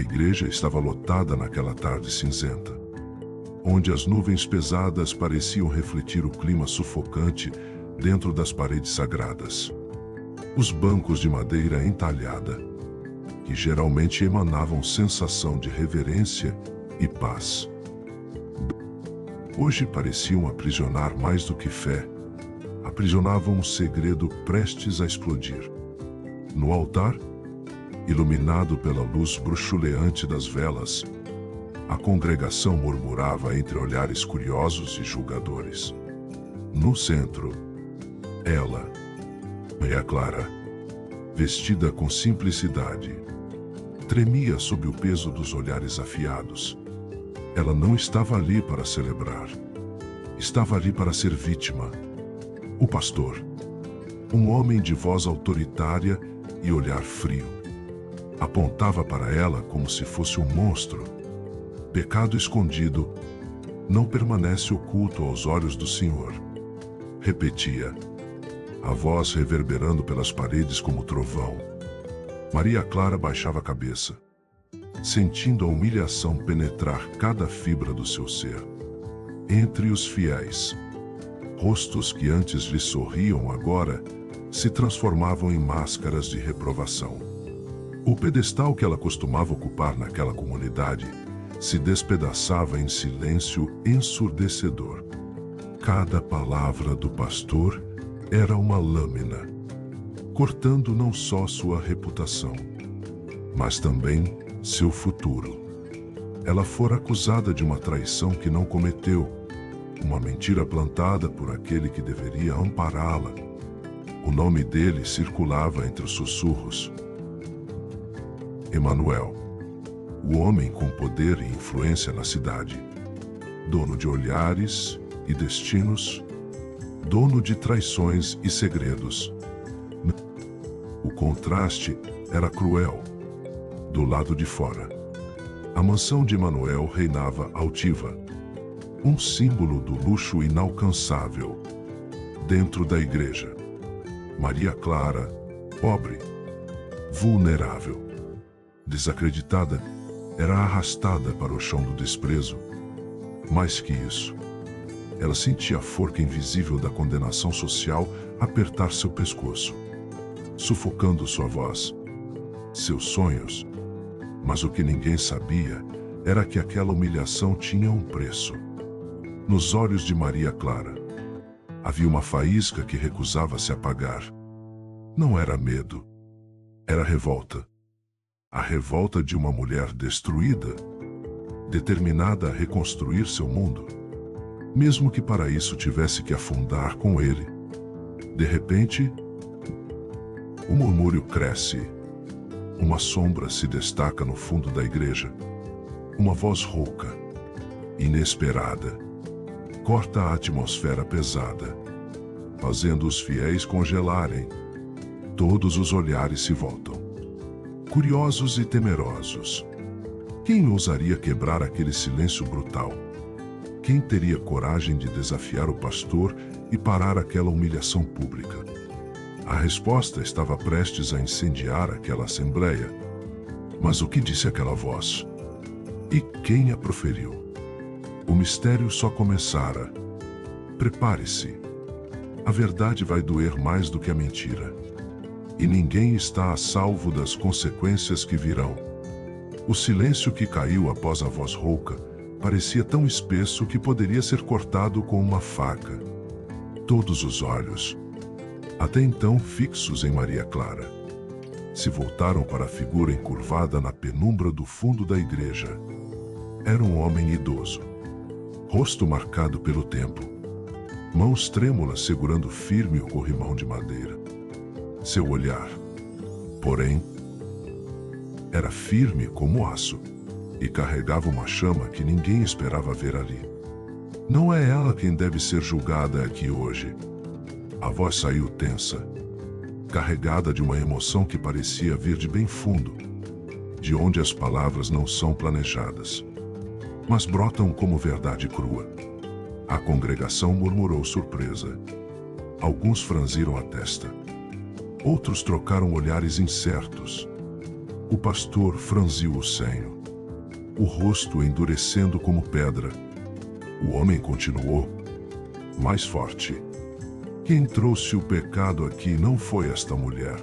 igreja estava lotada naquela tarde cinzenta, onde as nuvens pesadas pareciam refletir o clima sufocante dentro das paredes sagradas. Os bancos de madeira entalhada, que geralmente emanavam sensação de reverência e paz, hoje pareciam aprisionar mais do que fé, aprisionavam um segredo prestes a explodir. No altar, iluminado pela luz bruxuleante das velas, a congregação murmurava entre olhares curiosos e julgadores. No centro, ela, Maria Clara, vestida com simplicidade, tremia sob o peso dos olhares afiados. Ela não estava ali para celebrar. Estava ali para ser vítima. O pastor, um homem de voz autoritária e olhar frio, apontava para ela como se fosse um monstro. Pecado escondido não permanece oculto aos olhos do Senhor, repetia, a voz reverberando pelas paredes como trovão. Maria Clara baixava a cabeça, sentindo a humilhação penetrar cada fibra do seu ser. Entre os fiéis, rostos que antes lhe sorriam agora se transformavam em máscaras de reprovação. O pedestal que ela costumava ocupar naquela comunidade se despedaçava em silêncio ensurdecedor. Cada palavra do pastor era uma lâmina, cortando não só sua reputação, mas também seu futuro. Ela fora acusada de uma traição que não cometeu, uma mentira plantada por aquele que deveria ampará-la. O nome dele circulava entre os sussurros. Emanuel, o homem com poder e influência na cidade, dono de olhares e destinos, dono de traições e segredos. O contraste era cruel. Do lado de fora, a mansão de Emanuel reinava altiva, um símbolo do luxo inalcançável. Dentro da igreja, Maria Clara, pobre, vulnerável, desacreditada, era arrastada para o chão do desprezo. Mais que isso, ela sentia a forca invisível da condenação social apertar seu pescoço, sufocando sua voz, seus sonhos. Mas o que ninguém sabia era que aquela humilhação tinha um preço. Nos olhos de Maria Clara, havia uma faísca que recusava se apagar. Não era medo, era revolta. A revolta de uma mulher destruída, determinada a reconstruir seu mundo, mesmo que para isso tivesse que afundar com ele. De repente, o murmúrio cresce. Uma sombra se destaca no fundo da igreja. Uma voz rouca, inesperada, corta a atmosfera pesada, fazendo os fiéis congelarem. Todos os olhares se voltam, curiosos e temerosos. Quem ousaria quebrar aquele silêncio brutal? Quem teria coragem de desafiar o pastor e parar aquela humilhação pública? A resposta estava prestes a incendiar aquela assembleia. Mas o que disse aquela voz? E quem a proferiu? O mistério só começara. Prepare-se. A verdade vai doer mais do que a mentira. E ninguém está a salvo das consequências que virão. O silêncio que caiu após a voz rouca parecia tão espesso que poderia ser cortado com uma faca. Todos os olhos, até então fixos em Maria Clara, se voltaram para a figura encurvada na penumbra do fundo da igreja. Era um homem idoso, rosto marcado pelo tempo, mãos trêmulas segurando firme o corrimão de madeira. Seu olhar, porém, era firme como aço e carregava uma chama que ninguém esperava ver ali. Não é ela quem deve ser julgada aqui hoje. A voz saiu tensa, carregada de uma emoção que parecia vir de bem fundo, de onde as palavras não são planejadas, mas brotam como verdade crua. A congregação murmurou surpresa. Alguns franziram a testa. Outros trocaram olhares incertos. O pastor franziu o senho, o rosto endurecendo como pedra. O homem continuou, mais forte. Quem trouxe o pecado aqui não foi esta mulher.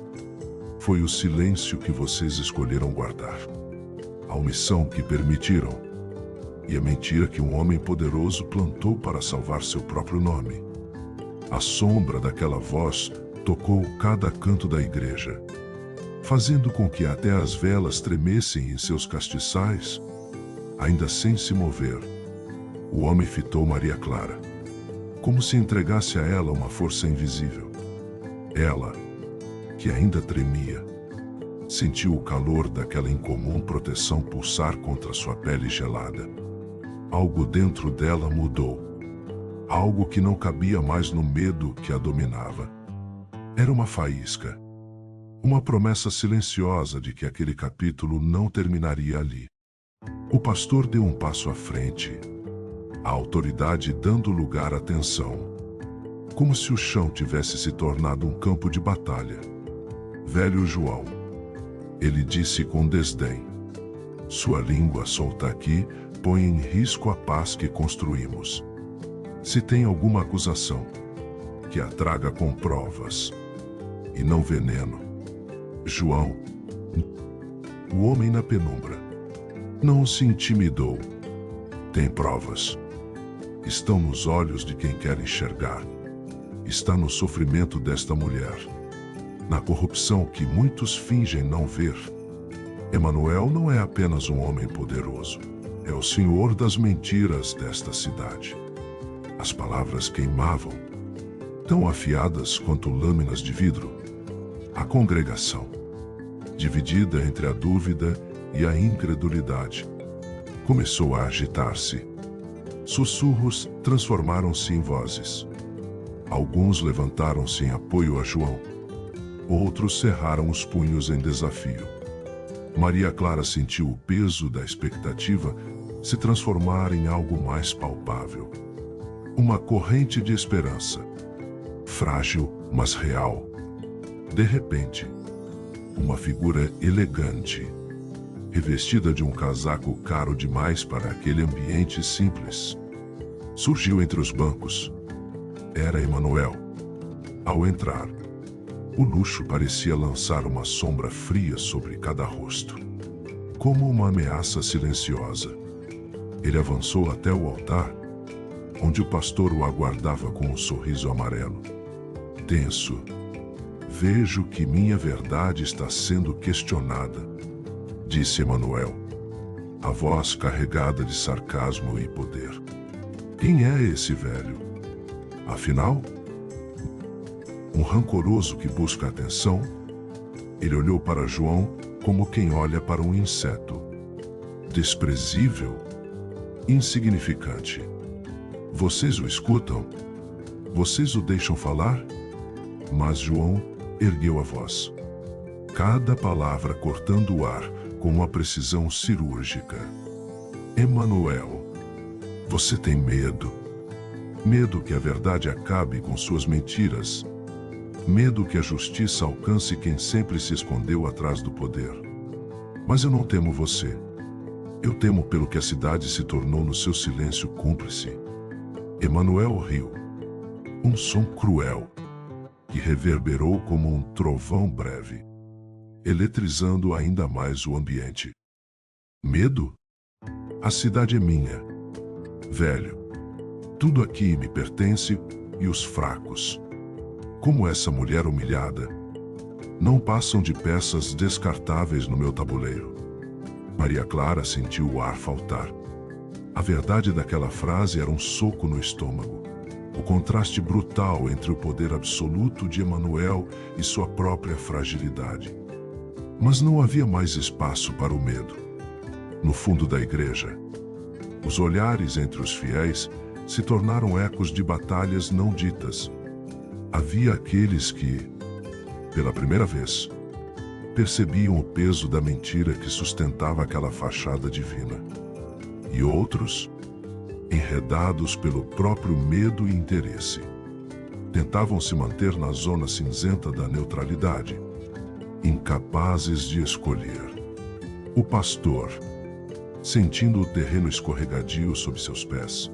Foi o silêncio que vocês escolheram guardar. A omissão que permitiram. E a mentira que um homem poderoso plantou para salvar seu próprio nome. A sombra daquela voz tocou cada canto da igreja, fazendo com que até as velas tremessem em seus castiçais. Ainda sem se mover, o homem fitou Maria Clara, como se entregasse a ela uma força invisível. Ela, que ainda tremia, sentiu o calor daquela incomum proteção pulsar contra sua pele gelada. Algo dentro dela mudou. Algo que não cabia mais no medo que a dominava. Era uma faísca. Uma promessa silenciosa de que aquele capítulo não terminaria ali. O pastor deu um passo à frente, a autoridade dando lugar à tensão, como se o chão tivesse se tornado um campo de batalha. Velho João, ele disse com desdém, sua língua solta aqui põe em risco a paz que construímos. Se tem alguma acusação, que a traga com provas, e não veneno. João, o homem na penumbra, não se intimidou. Tem provas. Estão nos olhos de quem quer enxergar. Está no sofrimento desta mulher, na corrupção que muitos fingem não ver. Emanuel não é apenas um homem poderoso, é o senhor das mentiras desta cidade. As palavras queimavam, tão afiadas quanto lâminas de vidro. A congregação, dividida entre a dúvida e a incredulidade, começou a agitar-se. Sussurros transformaram-se em vozes. Alguns levantaram-se em apoio a João. Outros cerraram os punhos em desafio. Maria Clara sentiu o peso da expectativa se transformar em algo mais palpável. Uma corrente de esperança, frágil, mas real. De repente, uma figura elegante, revestida de um casaco caro demais para aquele ambiente simples, surgiu entre os bancos. Era Emanuel. Ao entrar, o luxo parecia lançar uma sombra fria sobre cada rosto, como uma ameaça silenciosa. Ele avançou até o altar, onde o pastor o aguardava com um sorriso amarelo. Tenso, vejo que minha verdade está sendo questionada, disse Emanuel, a voz carregada de sarcasmo e poder. Quem é esse velho? Afinal, um rancoroso que busca atenção? Ele olhou para João como quem olha para um inseto. Desprezível, insignificante. Vocês o escutam? Vocês o deixam falar? Mas João ergueu a voz, cada palavra cortando o ar com uma precisão cirúrgica. Emanuel, você tem medo. Medo que a verdade acabe com suas mentiras. Medo que a justiça alcance quem sempre se escondeu atrás do poder. Mas eu não temo você. Eu temo pelo que a cidade se tornou no seu silêncio cúmplice. Emanuel riu. Um som cruel, que reverberou como um trovão breve, eletrizando ainda mais o ambiente. Medo? A cidade é minha. Velho, tudo aqui me pertence e os fracos, como essa mulher humilhada, não passam de peças descartáveis no meu tabuleiro. Maria Clara sentiu o ar faltar. A verdade daquela frase era um soco no estômago. O contraste brutal entre o poder absoluto de Emanuel e sua própria fragilidade. Mas não havia mais espaço para o medo. No fundo da igreja, os olhares entre os fiéis se tornaram ecos de batalhas não ditas. Havia aqueles que, pela primeira vez, percebiam o peso da mentira que sustentava aquela fachada divina. E outros, enredados pelo próprio medo e interesse, tentavam se manter na zona cinzenta da neutralidade, incapazes de escolher. O pastor, sentindo o terreno escorregadio sob seus pés,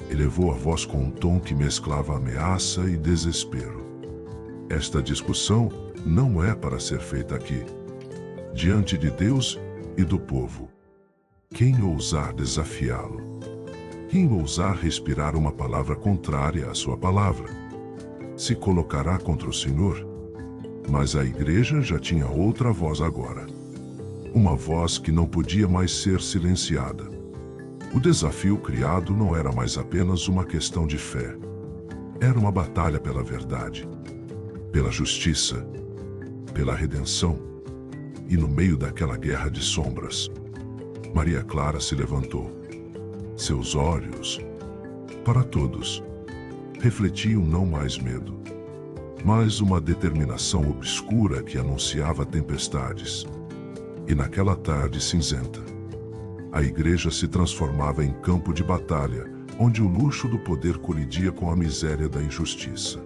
elevou a voz com um tom que mesclava ameaça e desespero. Esta discussão não é para ser feita aqui, diante de Deus e do povo. Quem ousar desafiá-lo? Quem ousar respirar uma palavra contrária à sua palavra? Se colocará contra o Senhor? Mas a igreja já tinha outra voz agora. Uma voz que não podia mais ser silenciada. O desafio criado não era mais apenas uma questão de fé. Era uma batalha pela verdade, pela justiça, pela redenção. E no meio daquela guerra de sombras, Maria Clara se levantou. Seus olhos, para todos, refletiam não mais medo, mas uma determinação obscura que anunciava tempestades. E naquela tarde cinzenta, a igreja se transformava em campo de batalha, onde o luxo do poder colidia com a miséria da injustiça.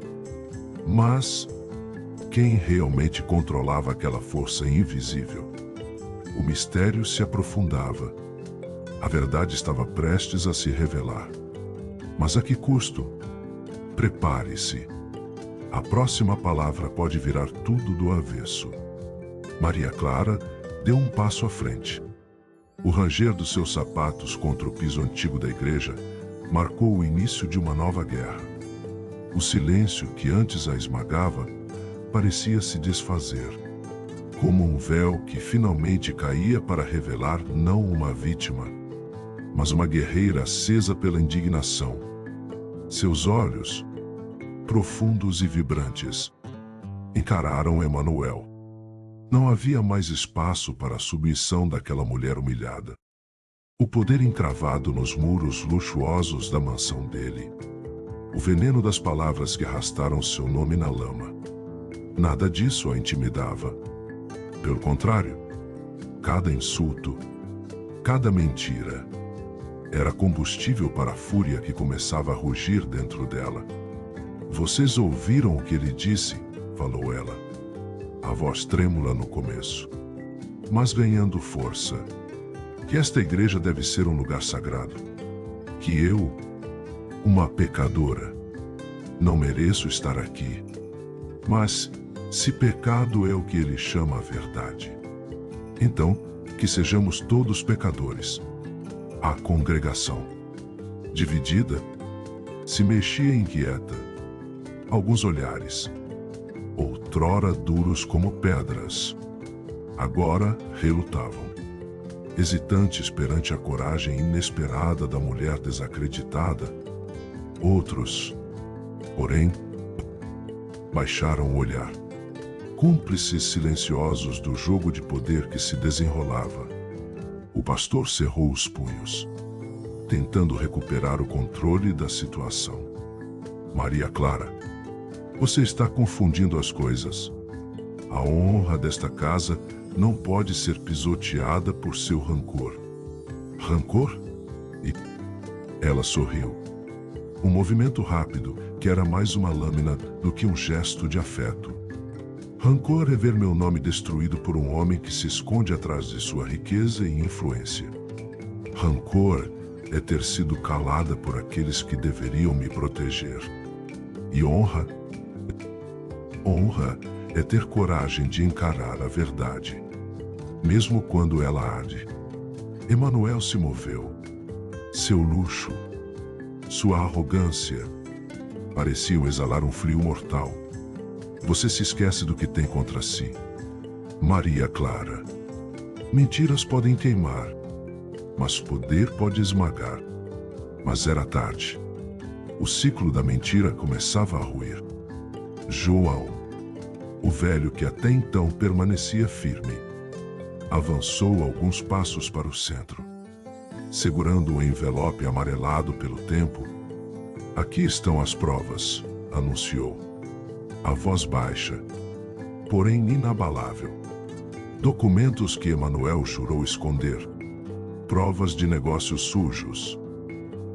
Mas quem realmente controlava aquela força invisível? O mistério se aprofundava. A verdade estava prestes a se revelar. Mas a que custo? Prepare-se. A próxima palavra pode virar tudo do avesso. Maria Clara deu um passo à frente. O ranger dos seus sapatos contra o piso antigo da igreja marcou o início de uma nova guerra. O silêncio que antes a esmagava parecia se desfazer, como um véu que finalmente caía para revelar não uma vítima, mas uma guerreira acesa pela indignação. Seus olhos, profundos e vibrantes, encararam Emanuel. Não havia mais espaço para a submissão daquela mulher humilhada. O poder encravado nos muros luxuosos da mansão dele. O veneno das palavras que arrastaram seu nome na lama. Nada disso a intimidava. Pelo contrário, cada insulto, cada mentira, era combustível para a fúria que começava a rugir dentro dela. Vocês ouviram o que ele disse, falou ela. A voz trêmula no começo, mas ganhando força. Que esta igreja deve ser um lugar sagrado. Que eu, uma pecadora, não mereço estar aqui. Mas, se pecado é o que ele chama a verdade, então, que sejamos todos pecadores. A congregação, dividida, se mexia inquieta. Alguns olhares, outrora duros como pedras, agora relutavam, hesitantes perante a coragem inesperada da mulher desacreditada. Outros, porém, baixaram o olhar, cúmplices silenciosos do jogo de poder que se desenrolava. O pastor cerrou os punhos, tentando recuperar o controle da situação. Maria Clara, você está confundindo as coisas. A honra desta casa não pode ser pisoteada por seu rancor. Rancor? E ela sorriu. Um movimento rápido, que era mais uma lâmina do que um gesto de afeto. Rancor é ver meu nome destruído por um homem que se esconde atrás de sua riqueza e influência. Rancor é ter sido calada por aqueles que deveriam me proteger. E honra? Honra é ter coragem de encarar a verdade, mesmo quando ela arde. Emanuel se moveu. Seu luxo, sua arrogância, pareciam exalar um frio mortal. Você se esquece do que tem contra si. Maria Clara. Mentiras podem queimar, mas poder pode esmagar. Mas era tarde. O ciclo da mentira começava a ruir. João, o velho que até então permanecia firme, avançou alguns passos para o centro, segurando um envelope amarelado pelo tempo. Aqui estão as provas, anunciou. A voz baixa, porém inabalável. Documentos que Emanuel jurou esconder. Provas de negócios sujos.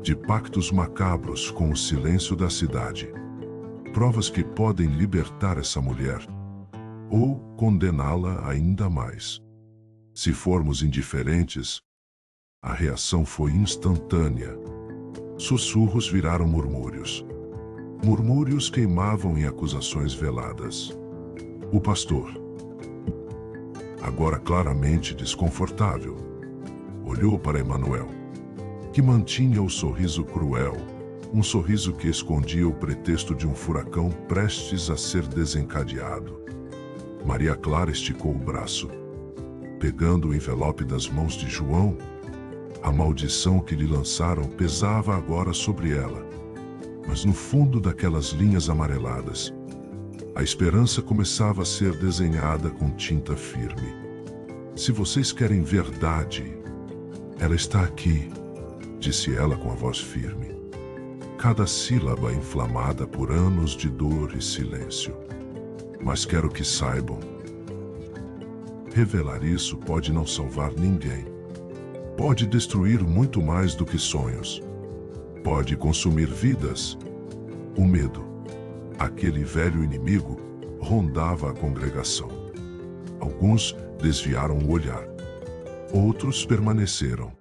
De pactos macabros com o silêncio da cidade. Provas que podem libertar essa mulher ou condená-la ainda mais. Se formos indiferentes, a reação foi instantânea. Sussurros viraram murmúrios. Murmúrios queimavam em acusações veladas. O pastor, agora claramente desconfortável, olhou para Emanuel, que mantinha o sorriso cruel, um sorriso que escondia o pretexto de um furacão prestes a ser desencadeado. Maria Clara esticou o braço, pegando o envelope das mãos de João. A maldição que lhe lançaram pesava agora sobre ela. Mas no fundo daquelas linhas amareladas, a esperança começava a ser desenhada com tinta firme. Se vocês querem verdade, ela está aqui, disse ela com a voz firme. Cada sílaba inflamada por anos de dor e silêncio. Mas quero que saibam. Revelar isso pode não salvar ninguém. Pode destruir muito mais do que sonhos. Pode consumir vidas. O medo, aquele velho inimigo, rondava a congregação. Alguns desviaram o olhar. Outros permaneceram,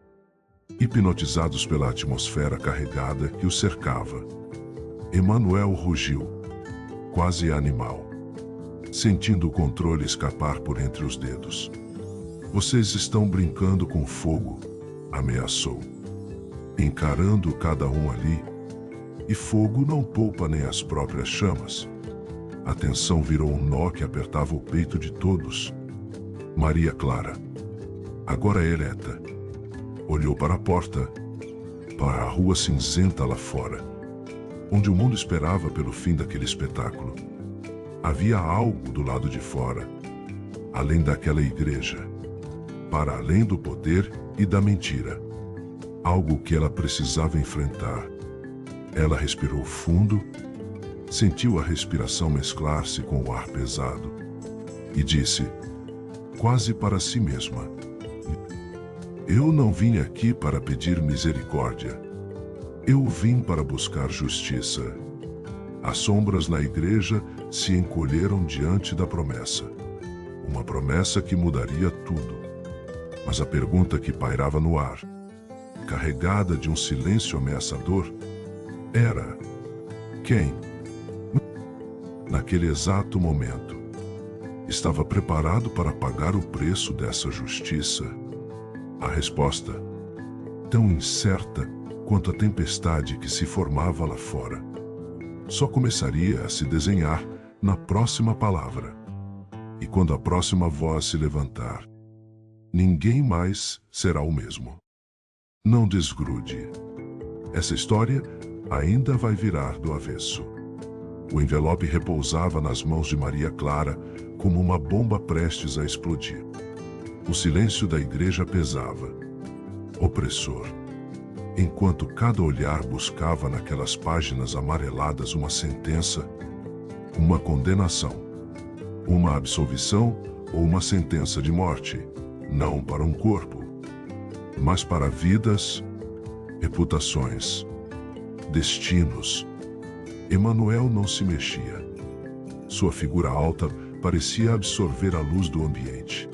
hipnotizados pela atmosfera carregada que os cercava. Emanuel rugiu, quase animal, sentindo o controle escapar por entre os dedos. Vocês estão brincando com fogo, ameaçou. Encarando cada um ali, e fogo não poupa nem as próprias chamas. A tensão virou um nó que apertava o peito de todos. Maria Clara, agora ereta, olhou para a porta, para a rua cinzenta lá fora, onde o mundo esperava pelo fim daquele espetáculo. Havia algo do lado de fora, além daquela igreja, para além do poder e da mentira. Algo que ela precisava enfrentar. Ela respirou fundo, sentiu a respiração mesclar-se com o ar pesado e disse, quase para si mesma, eu não vim aqui para pedir misericórdia. Eu vim para buscar justiça. As sombras na igreja se encolheram diante da promessa. Uma promessa que mudaria tudo. Mas a pergunta que pairava no ar, carregada de um silêncio ameaçador, era: quem? Naquele exato momento, estava preparado para pagar o preço dessa justiça? A resposta, tão incerta quanto a tempestade que se formava lá fora, só começaria a se desenhar na próxima palavra. E quando a próxima voz se levantar, ninguém mais será o mesmo. Não desgrude. Essa história ainda vai virar do avesso. O envelope repousava nas mãos de Maria Clara como uma bomba prestes a explodir. O silêncio da igreja pesava, opressor, enquanto cada olhar buscava naquelas páginas amareladas uma sentença, uma condenação, uma absolvição ou uma sentença de morte, não para um corpo, mas para vidas, reputações, destinos. Emanuel não se mexia. Sua figura alta parecia absorver a luz do ambiente,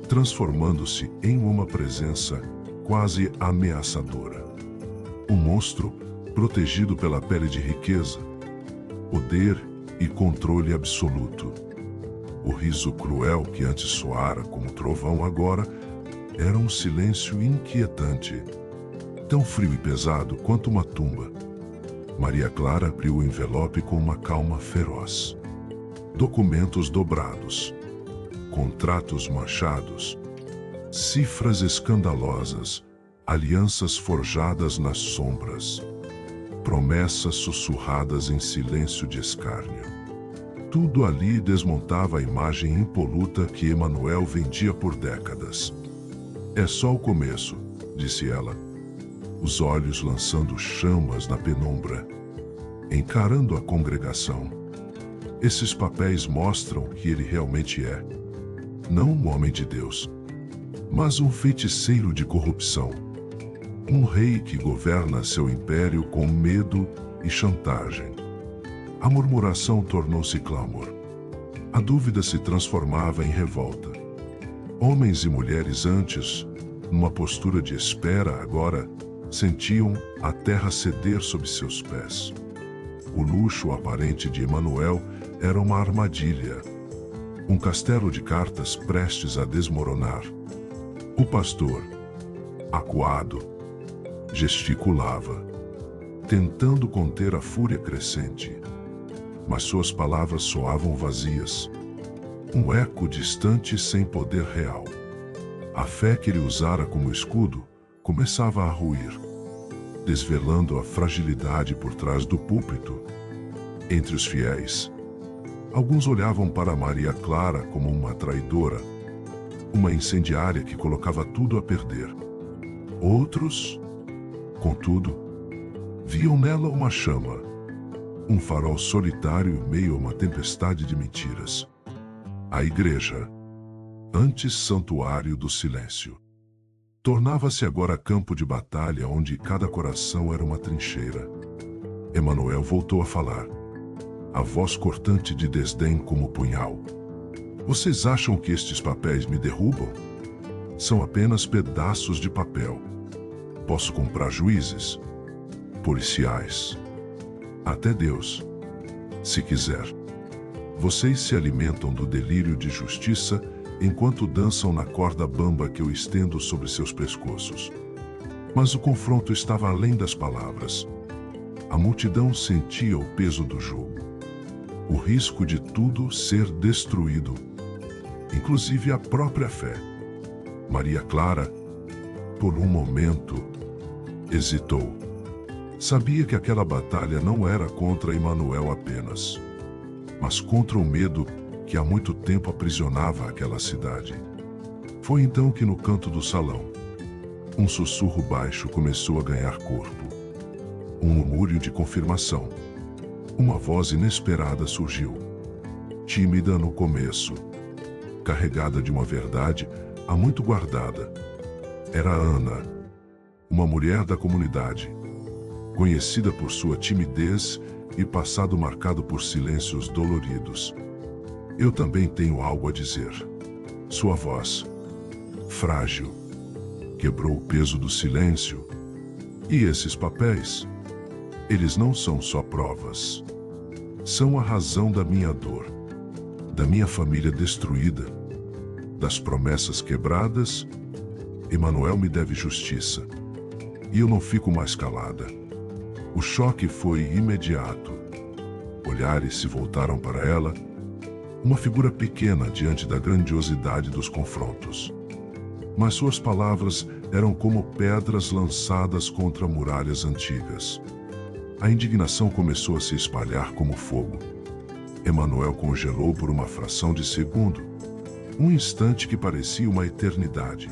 transformando-se em uma presença quase ameaçadora. Um monstro protegido pela pele de riqueza, poder e controle absoluto. O riso cruel que antes soara como trovão agora era um silêncio inquietante, tão frio e pesado quanto uma tumba. Maria Clara abriu o envelope com uma calma feroz. Documentos dobrados, contratos manchados, cifras escandalosas, alianças forjadas nas sombras, promessas sussurradas em silêncio de escárnio. Tudo ali desmontava a imagem impoluta que Emanuel vendia por décadas. É só o começo, disse ela, os olhos lançando chamas na penumbra, encarando a congregação. Esses papéis mostram que ele realmente é, não um homem de Deus, mas um feiticeiro de corrupção. Um rei que governa seu império com medo e chantagem. A murmuração tornou-se clamor. A dúvida se transformava em revolta. Homens e mulheres antes, numa postura de espera, agora sentiam a terra ceder sob seus pés. O luxo aparente de Emanuel era uma armadilha, um castelo de cartas prestes a desmoronar. O pastor, acuado, gesticulava, tentando conter a fúria crescente, mas suas palavras soavam vazias, um eco distante sem poder real. A fé que ele usara como escudo começava a ruir, desvelando a fragilidade por trás do púlpito. Entre os fiéis, alguns olhavam para Maria Clara como uma traidora, uma incendiária que colocava tudo a perder. Outros, contudo, viam nela uma chama, um farol solitário em meio a uma tempestade de mentiras. A igreja, antes santuário do silêncio, tornava-se agora campo de batalha onde cada coração era uma trincheira. Emanuel voltou a falar, a voz cortante de desdém como punhal. Vocês acham que estes papéis me derrubam? São apenas pedaços de papel. Posso comprar juízes, policiais, até Deus, se quiser. Vocês se alimentam do delírio de justiça enquanto dançam na corda bamba que eu estendo sobre seus pescoços. Mas o confronto estava além das palavras. A multidão sentia o peso do jugo, o risco de tudo ser destruído, inclusive a própria fé. Maria Clara, por um momento, hesitou. Sabia que aquela batalha não era contra Emanuel apenas, mas contra o medo que há muito tempo aprisionava aquela cidade. Foi então que no canto do salão, um sussurro baixo começou a ganhar corpo. Um murmúrio de confirmação. Uma voz inesperada surgiu. Tímida no começo, carregada de uma verdade há muito guardada. Era Ana, uma mulher da comunidade, conhecida por sua timidez e passado marcado por silêncios doloridos. Eu também tenho algo a dizer. Sua voz, frágil, quebrou o peso do silêncio. E esses papéis? Eles não são só provas. São a razão da minha dor, da minha família destruída, das promessas quebradas. Emanuel me deve justiça. E eu não fico mais calada. O choque foi imediato. Olhares se voltaram para ela, uma figura pequena diante da grandiosidade dos confrontos. Mas suas palavras eram como pedras lançadas contra muralhas antigas. A indignação começou a se espalhar como fogo. Emanuel congelou por uma fração de segundo, um instante que parecia uma eternidade.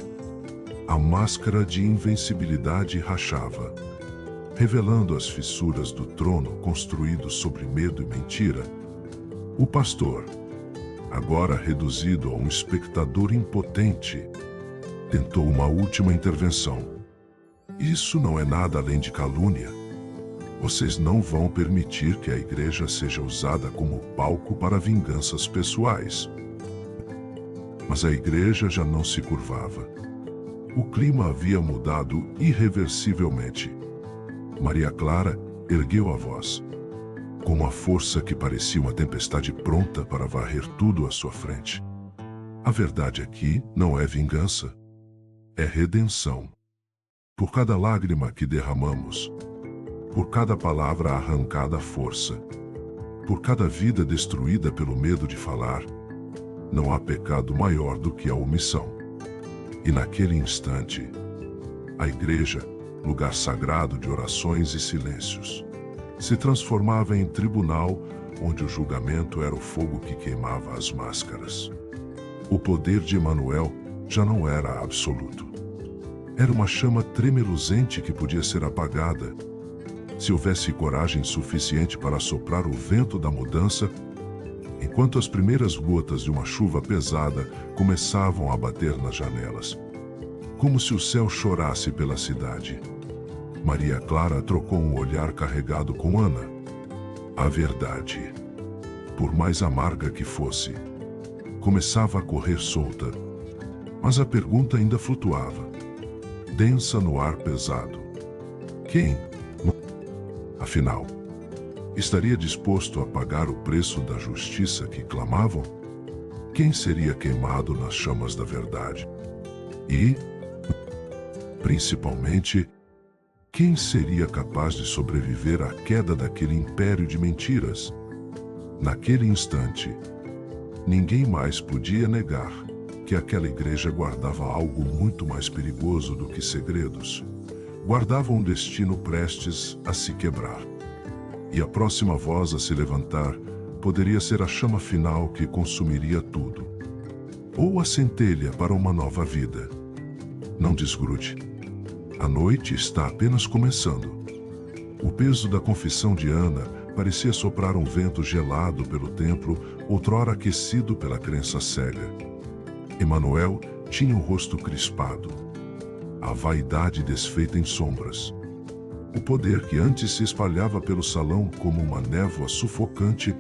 A máscara de invencibilidade rachava, revelando as fissuras do trono construído sobre medo e mentira. O pastor, agora reduzido a um espectador impotente, tentou uma última intervenção. Isso não é nada além de calúnia. Vocês não vão permitir que a igreja seja usada como palco para vinganças pessoais. Mas a igreja já não se curvava. O clima havia mudado irreversivelmente. Maria Clara ergueu a voz, com uma força que parecia uma tempestade pronta para varrer tudo à sua frente. A verdade aqui não é vingança, é redenção. Por cada lágrima que derramamos, por cada palavra arrancada à força, por cada vida destruída pelo medo de falar, não há pecado maior do que a omissão. E naquele instante, a igreja, lugar sagrado de orações e silêncios, se transformava em tribunal onde o julgamento era o fogo que queimava as máscaras. O poder de Emanuel já não era absoluto. Era uma chama tremeluzente que podia ser apagada, se houvesse coragem suficiente para soprar o vento da mudança, enquanto as primeiras gotas de uma chuva pesada começavam a bater nas janelas, como se o céu chorasse pela cidade. Maria Clara trocou um olhar carregado com Ana. A verdade, por mais amarga que fosse, começava a correr solta, Mas a pergunta ainda flutuava, densa no ar pesado. Quem? Afinal, estaria disposto a pagar o preço da justiça que clamavam? Quem seria queimado nas chamas da verdade? E, principalmente, quem seria capaz de sobreviver à queda daquele império de mentiras? Naquele instante, ninguém mais podia negar que aquela igreja guardava algo muito mais perigoso do que segredos. Guardava um destino prestes a se quebrar. E a próxima voz a se levantar poderia ser a chama final que consumiria tudo. Ou a centelha para uma nova vida. Não desgrude. A noite está apenas começando. O peso da confissão de Ana parecia soprar um vento gelado pelo templo, outrora aquecido pela crença cega. Emanuel tinha o rosto crispado, a vaidade desfeita em sombras. O poder que antes se espalhava pelo salão como uma névoa sufocante,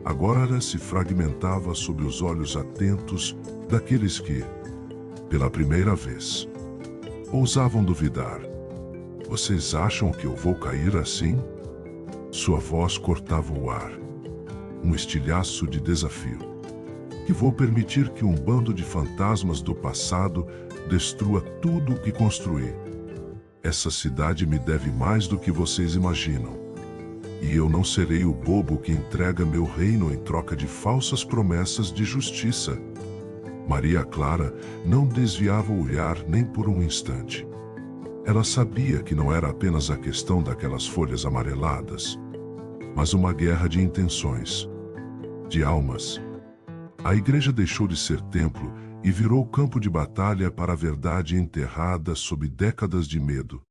agora se fragmentava sob os olhos atentos daqueles que, pela primeira vez, ousavam duvidar. Vocês acham que eu vou cair assim? Sua voz cortava o ar. Um estilhaço de desafio. Que vou permitir que um bando de fantasmas do passado destrua tudo o que construí. Essa cidade me deve mais do que vocês imaginam. E eu não serei o bobo que entrega meu reino em troca de falsas promessas de justiça. Maria Clara não desviava o olhar nem por um instante. Ela sabia que não era apenas a questão daquelas folhas amareladas, mas uma guerra de intenções, de almas. A igreja deixou de ser templo e virou campo de batalha para a verdade enterrada sob décadas de medo.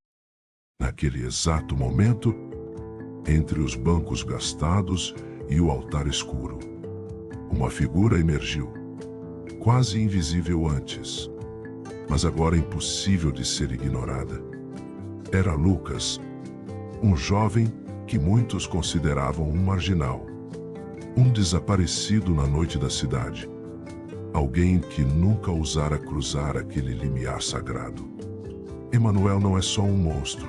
Naquele exato momento, entre os bancos gastados e o altar escuro, uma figura emergiu, quase invisível antes, mas agora impossível de ser ignorada. Era Lucas, um jovem que muitos consideravam um marginal, um desaparecido na noite da cidade, alguém que nunca ousara cruzar aquele limiar sagrado. Emanuel não é só um monstro,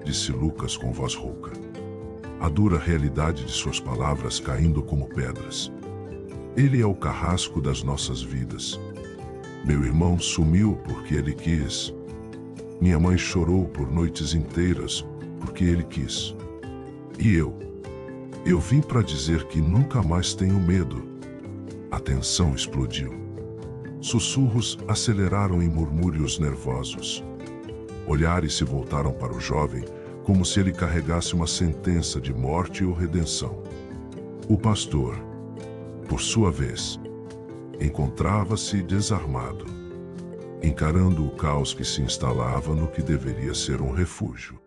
disse Lucas com voz rouca. A dura realidade de suas palavras caindo como pedras. Ele é o carrasco das nossas vidas. Meu irmão sumiu porque ele quis. Minha mãe chorou por noites inteiras porque ele quis. E eu vim para dizer que nunca mais tenho medo. A tensão explodiu. Sussurros aceleraram em murmúrios nervosos. Olhares se voltaram para o jovem, como se ele carregasse uma sentença de morte ou redenção. O pastor, por sua vez, encontrava-se desarmado, encarando o caos que se instalava no que deveria ser um refúgio.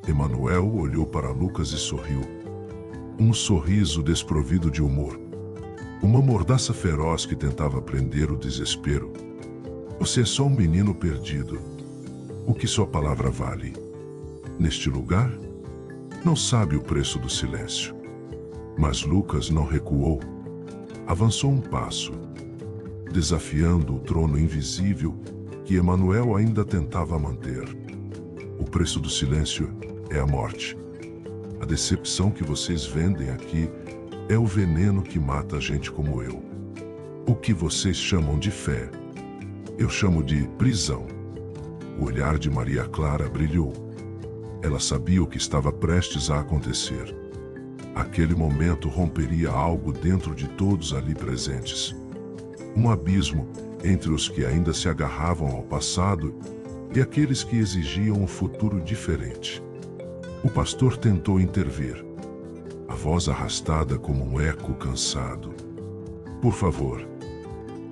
Emanuel olhou para Lucas e sorriu. Um sorriso desprovido de humor. Uma mordaça feroz que tentava prender o desespero. Você é só um menino perdido. O que sua palavra vale? Neste lugar? Não sabe o preço do silêncio. Mas Lucas não recuou. Avançou um passo, desafiando o trono invisível que Emanuel ainda tentava manter. O preço do silêncio é a morte. A decepção que vocês vendem aqui é o veneno que mata gente como eu. O que vocês chamam de fé, eu chamo de prisão. O olhar de Maria Clara brilhou. Ela sabia o que estava prestes a acontecer. Aquele momento romperia algo dentro de todos ali presentes. Um abismo entre os que ainda se agarravam ao passado e aqueles que exigiam um futuro diferente. O pastor tentou intervir, a voz arrastada como um eco cansado. Por favor,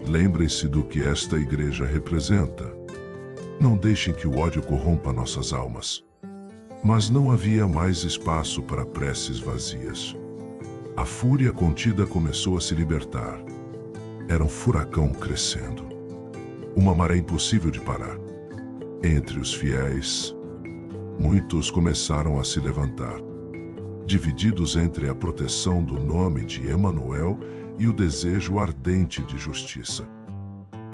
lembrem-se do que esta igreja representa. Não deixem que o ódio corrompa nossas almas. Mas não havia mais espaço para preces vazias. A fúria contida começou a se libertar. Era um furacão crescendo. Uma maré impossível de parar. Entre os fiéis, muitos começaram a se levantar, divididos entre a proteção do nome de Emanuel e o desejo ardente de justiça.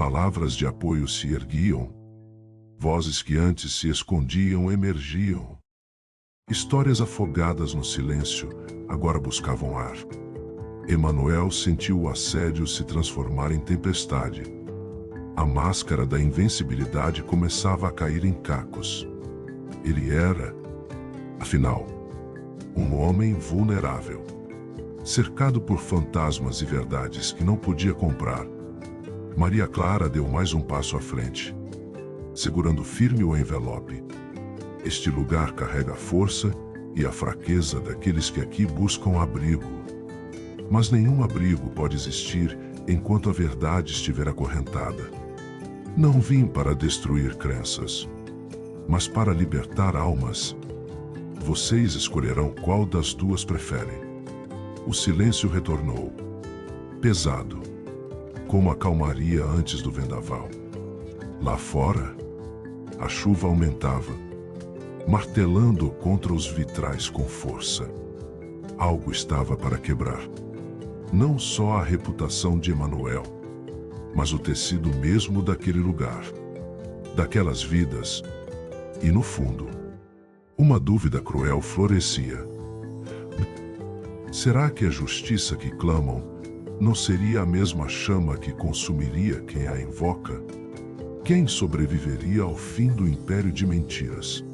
Palavras de apoio se erguiam. Vozes que antes se escondiam emergiam. Histórias afogadas no silêncio agora buscavam ar. Emanuel sentiu o assédio se transformar em tempestade. A máscara da invencibilidade começava a cair em cacos. Ele era, afinal, um homem vulnerável, cercado por fantasmas e verdades que não podia comprar. Maria Clara deu mais um passo à frente, segurando firme o envelope. Este lugar carrega a força e a fraqueza daqueles que aqui buscam abrigo. Mas nenhum abrigo pode existir enquanto a verdade estiver acorrentada. Não vim para destruir crenças, mas para libertar almas. Vocês escolherão qual das duas preferem. O silêncio retornou, pesado, como a calmaria antes do vendaval. Lá fora, a chuva aumentava, martelando contra os vitrais com força. Algo estava para quebrar. Não só a reputação de Emanuel, mas o tecido mesmo daquele lugar, daquelas vidas. E no fundo, uma dúvida cruel florescia. Será que a justiça que clamam não seria a mesma chama que consumiria quem a invoca? Quem sobreviveria ao fim do império de mentiras?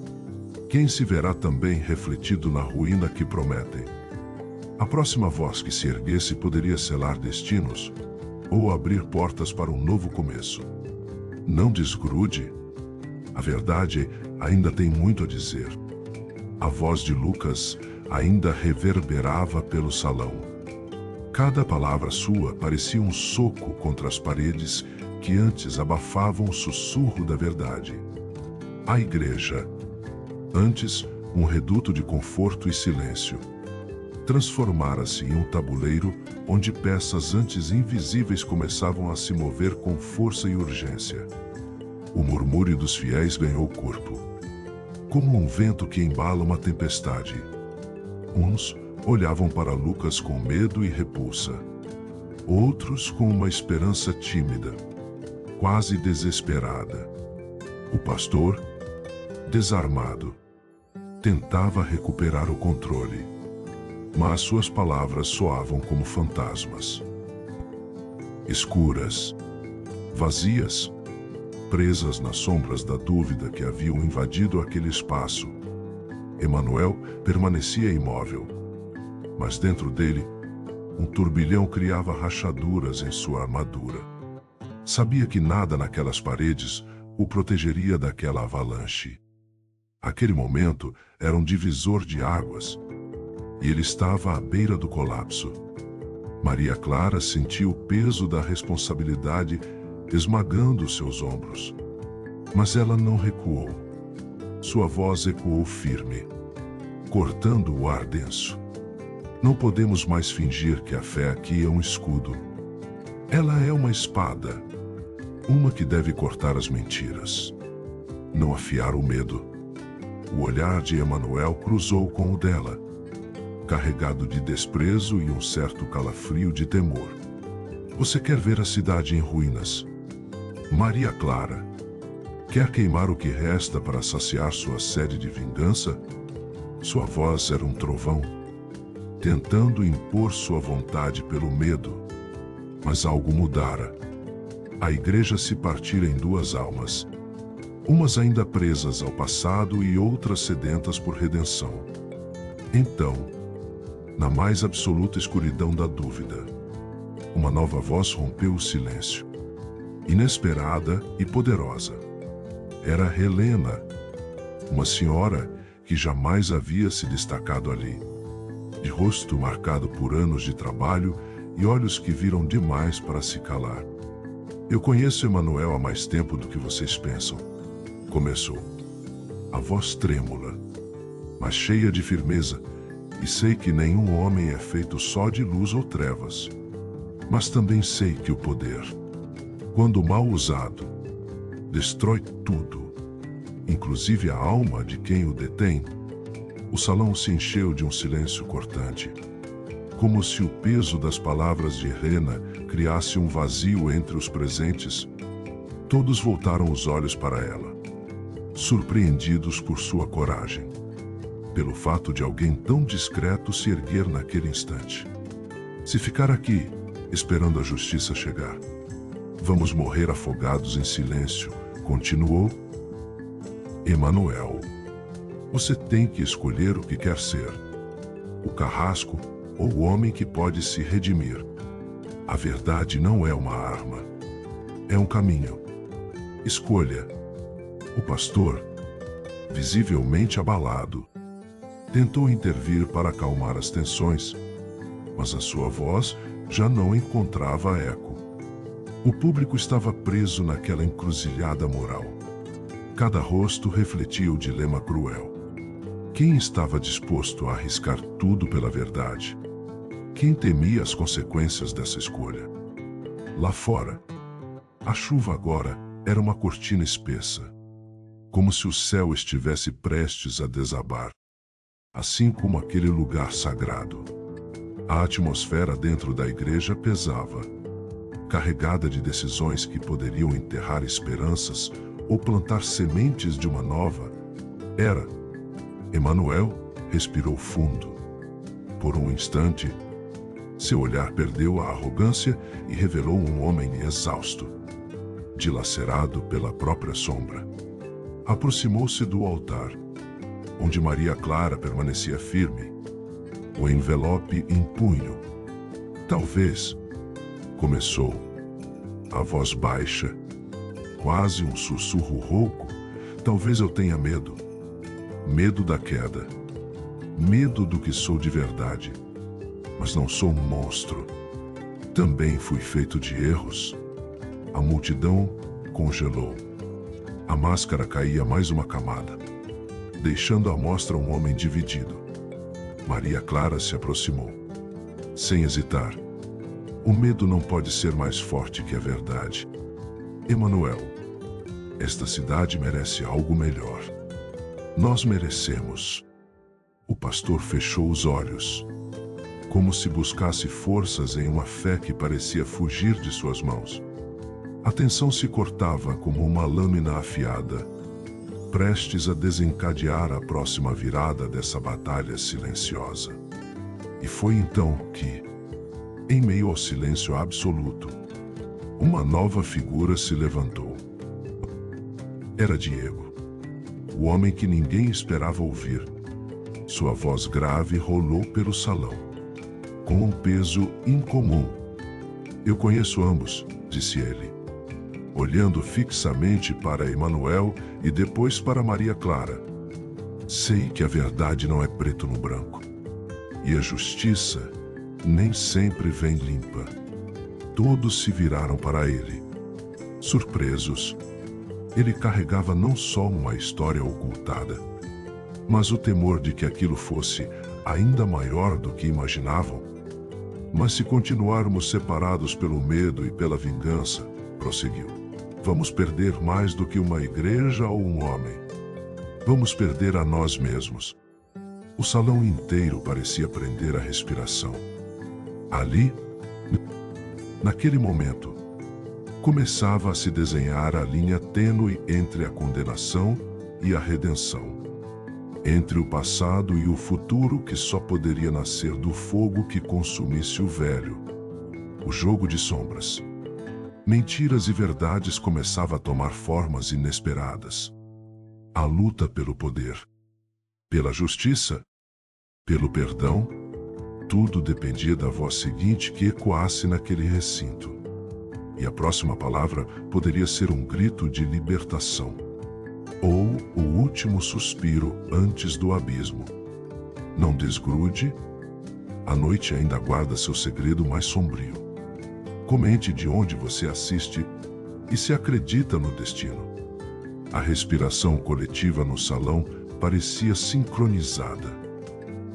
Quem se verá também refletido na ruína que prometem? A próxima voz que se erguesse poderia selar destinos ou abrir portas para um novo começo. Não desgrude. A verdade ainda tem muito a dizer. A voz de Lucas ainda reverberava pelo salão. Cada palavra sua parecia um soco contra as paredes que antes abafavam o sussurro da verdade. A igreja, antes um reduto de conforto e silêncio, transformara-se em um tabuleiro onde peças antes invisíveis começavam a se mover com força e urgência. O murmúrio dos fiéis ganhou corpo, como um vento que embala uma tempestade. Uns olhavam para Lucas com medo e repulsa, outros com uma esperança tímida, quase desesperada. O pastor, desarmado, tentava recuperar o controle, mas suas palavras soavam como fantasmas. Escuras, vazias, presas nas sombras da dúvida que haviam invadido aquele espaço. Emanuel permanecia imóvel, mas dentro dele, um turbilhão criava rachaduras em sua armadura. Sabia que nada naquelas paredes o protegeria daquela avalanche. Aquele momento era um divisor de águas, e ele estava à beira do colapso. Maria Clara sentiu o peso da responsabilidade esmagando seus ombros. Mas ela não recuou. Sua voz ecoou firme, cortando o ar denso. Não podemos mais fingir que a fé aqui é um escudo. Ela é uma espada, uma que deve cortar as mentiras, não afiar o medo. O olhar de Emanuel cruzou com o dela, carregado de desprezo e um certo calafrio de temor. Você quer ver a cidade em ruínas? Maria Clara, quer queimar o que resta para saciar sua sede de vingança? Sua voz era um trovão, tentando impor sua vontade pelo medo. Mas algo mudara. A igreja se partira em duas almas, umas ainda presas ao passado e outras sedentas por redenção. Então, na mais absoluta escuridão da dúvida, uma nova voz rompeu o silêncio, inesperada e poderosa. Era Helena, uma senhora que jamais havia se destacado ali, de rosto marcado por anos de trabalho e olhos que viram demais para se calar. Eu conheço Emanuel há mais tempo do que vocês pensam, começou. A voz trêmula, mas cheia de firmeza, e sei que nenhum homem é feito só de luz ou trevas. Mas também sei que o poder, quando mal usado, destrói tudo, inclusive a alma de quem o detém. O salão se encheu de um silêncio cortante, como se o peso das palavras de Helena criasse um vazio entre os presentes. Todos voltaram os olhos para ela, surpreendidos por sua coragem, pelo fato de alguém tão discreto se erguer naquele instante. Se ficar aqui, esperando a justiça chegar, vamos morrer afogados em silêncio, continuou. Emanuel, você tem que escolher o que quer ser: o carrasco ou o homem que pode se redimir. A verdade não é uma arma, é um caminho. Escolha. O pastor, visivelmente abalado, tentou intervir para acalmar as tensões, mas a sua voz já não encontrava eco. O público estava preso naquela encruzilhada moral. Cada rosto refletia o dilema cruel. Quem estava disposto a arriscar tudo pela verdade? Quem temia as consequências dessa escolha? Lá fora, a chuva agora era uma cortina espessa, como se o céu estivesse prestes a desabar, assim como aquele lugar sagrado. A atmosfera dentro da igreja pesava, carregada de decisões que poderiam enterrar esperanças ou plantar sementes de uma nova era. Emanuel respirou fundo. Por um instante, seu olhar perdeu a arrogância e revelou um homem exausto, dilacerado pela própria sombra. Aproximou-se do altar, onde Maria Clara permanecia firme, o envelope em punho. Talvez, começou, a voz baixa, quase um sussurro rouco, talvez eu tenha medo. Medo da queda. Medo do que sou de verdade. Mas não sou um monstro. Também fui feito de erros. A multidão congelou. A máscara caía mais uma camada, deixando à mostra um homem dividido. Maria Clara se aproximou, sem hesitar. O medo não pode ser mais forte que a verdade. Emanuel, esta cidade merece algo melhor. Nós merecemos. O pastor fechou os olhos, como se buscasse forças em uma fé que parecia fugir de suas mãos. A tensão se cortava como uma lâmina afiada, prestes a desencadear a próxima virada dessa batalha silenciosa. E foi então que, em meio ao silêncio absoluto, uma nova figura se levantou. Era Diego, o homem que ninguém esperava ouvir. Sua voz grave rolou pelo salão, com um peso incomum. Eu conheço ambos, disse ele, olhando fixamente para Emanuel e depois para Maria Clara. Sei que a verdade não é preto no branco, e a justiça nem sempre vem limpa. Todos se viraram para ele, surpresos. Ele carregava não só uma história ocultada, mas o temor de que aquilo fosse ainda maior do que imaginavam. Mas se continuarmos separados pelo medo e pela vingança, prosseguiu, vamos perder mais do que uma igreja ou um homem. Vamos perder a nós mesmos. O salão inteiro parecia prender a respiração. Ali, naquele momento, começava a se desenhar a linha tênue entre a condenação e a redenção. Entre o passado e o futuro que só poderia nascer do fogo que consumisse o velho. O jogo de sombras. Mentiras e verdades começava a tomar formas inesperadas. A luta pelo poder, pela justiça, pelo perdão, tudo dependia da voz seguinte que ecoasse naquele recinto. E a próxima palavra poderia ser um grito de libertação, ou o último suspiro antes do abismo. Não desgrude, a noite ainda guarda seu segredo mais sombrio. Comente de onde você assiste e se acredita no destino. A respiração coletiva no salão parecia sincronizada.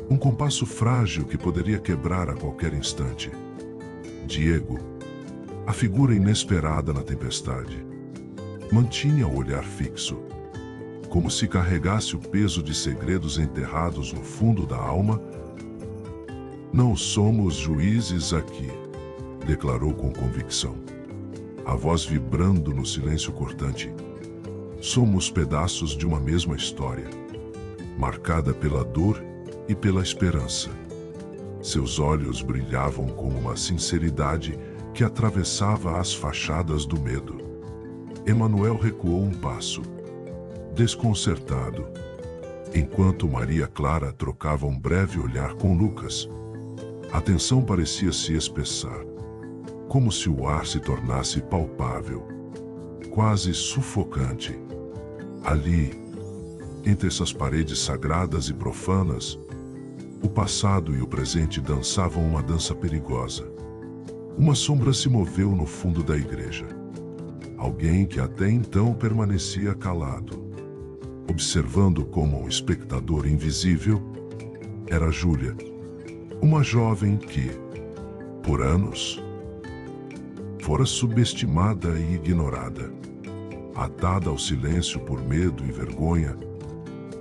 Um compasso frágil que poderia quebrar a qualquer instante. Diego, a figura inesperada na tempestade, mantinha o olhar fixo, como se carregasse o peso de segredos enterrados no fundo da alma. Não somos juízes aqui, declarou com convicção. a voz vibrando no silêncio cortante. Somos pedaços de uma mesma história, marcada pela dor e pela esperança. Seus olhos brilhavam com uma sinceridade que atravessava as fachadas do medo. Emanuel recuou um passo, desconcertado, enquanto Maria Clara trocava um breve olhar com Lucas. A tensão parecia se espessar, como se o ar se tornasse palpável, quase sufocante. Ali, entre essas paredes sagradas e profanas, o passado e o presente dançavam uma dança perigosa. Uma sombra se moveu no fundo da igreja. Alguém que até então permanecia calado, observando como um espectador invisível. Era Júlia, uma jovem que, por anos, fora subestimada e ignorada, atada ao silêncio por medo e vergonha,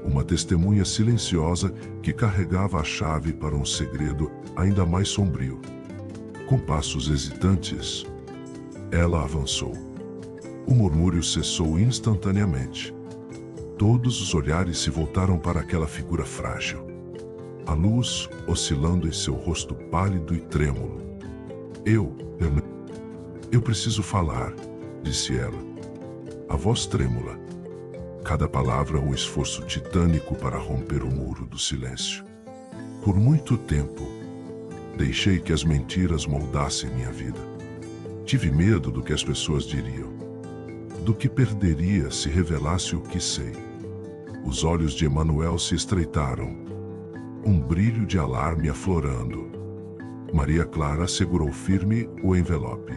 uma testemunha silenciosa que carregava a chave para um segredo ainda mais sombrio. Com passos hesitantes, ela avançou. O murmúrio cessou instantaneamente. Todos os olhares se voltaram para aquela figura frágil, a luz oscilando em seu rosto pálido e trêmulo. Eu preciso falar, disse ela, a voz trêmula. Cada palavra um esforço titânico para romper o muro do silêncio. Por muito tempo, deixei que as mentiras moldassem minha vida. Tive medo do que as pessoas diriam, do que perderia se revelasse o que sei. Os olhos de Emanuel se estreitaram, um brilho de alarme aflorando. Maria Clara segurou firme o envelope,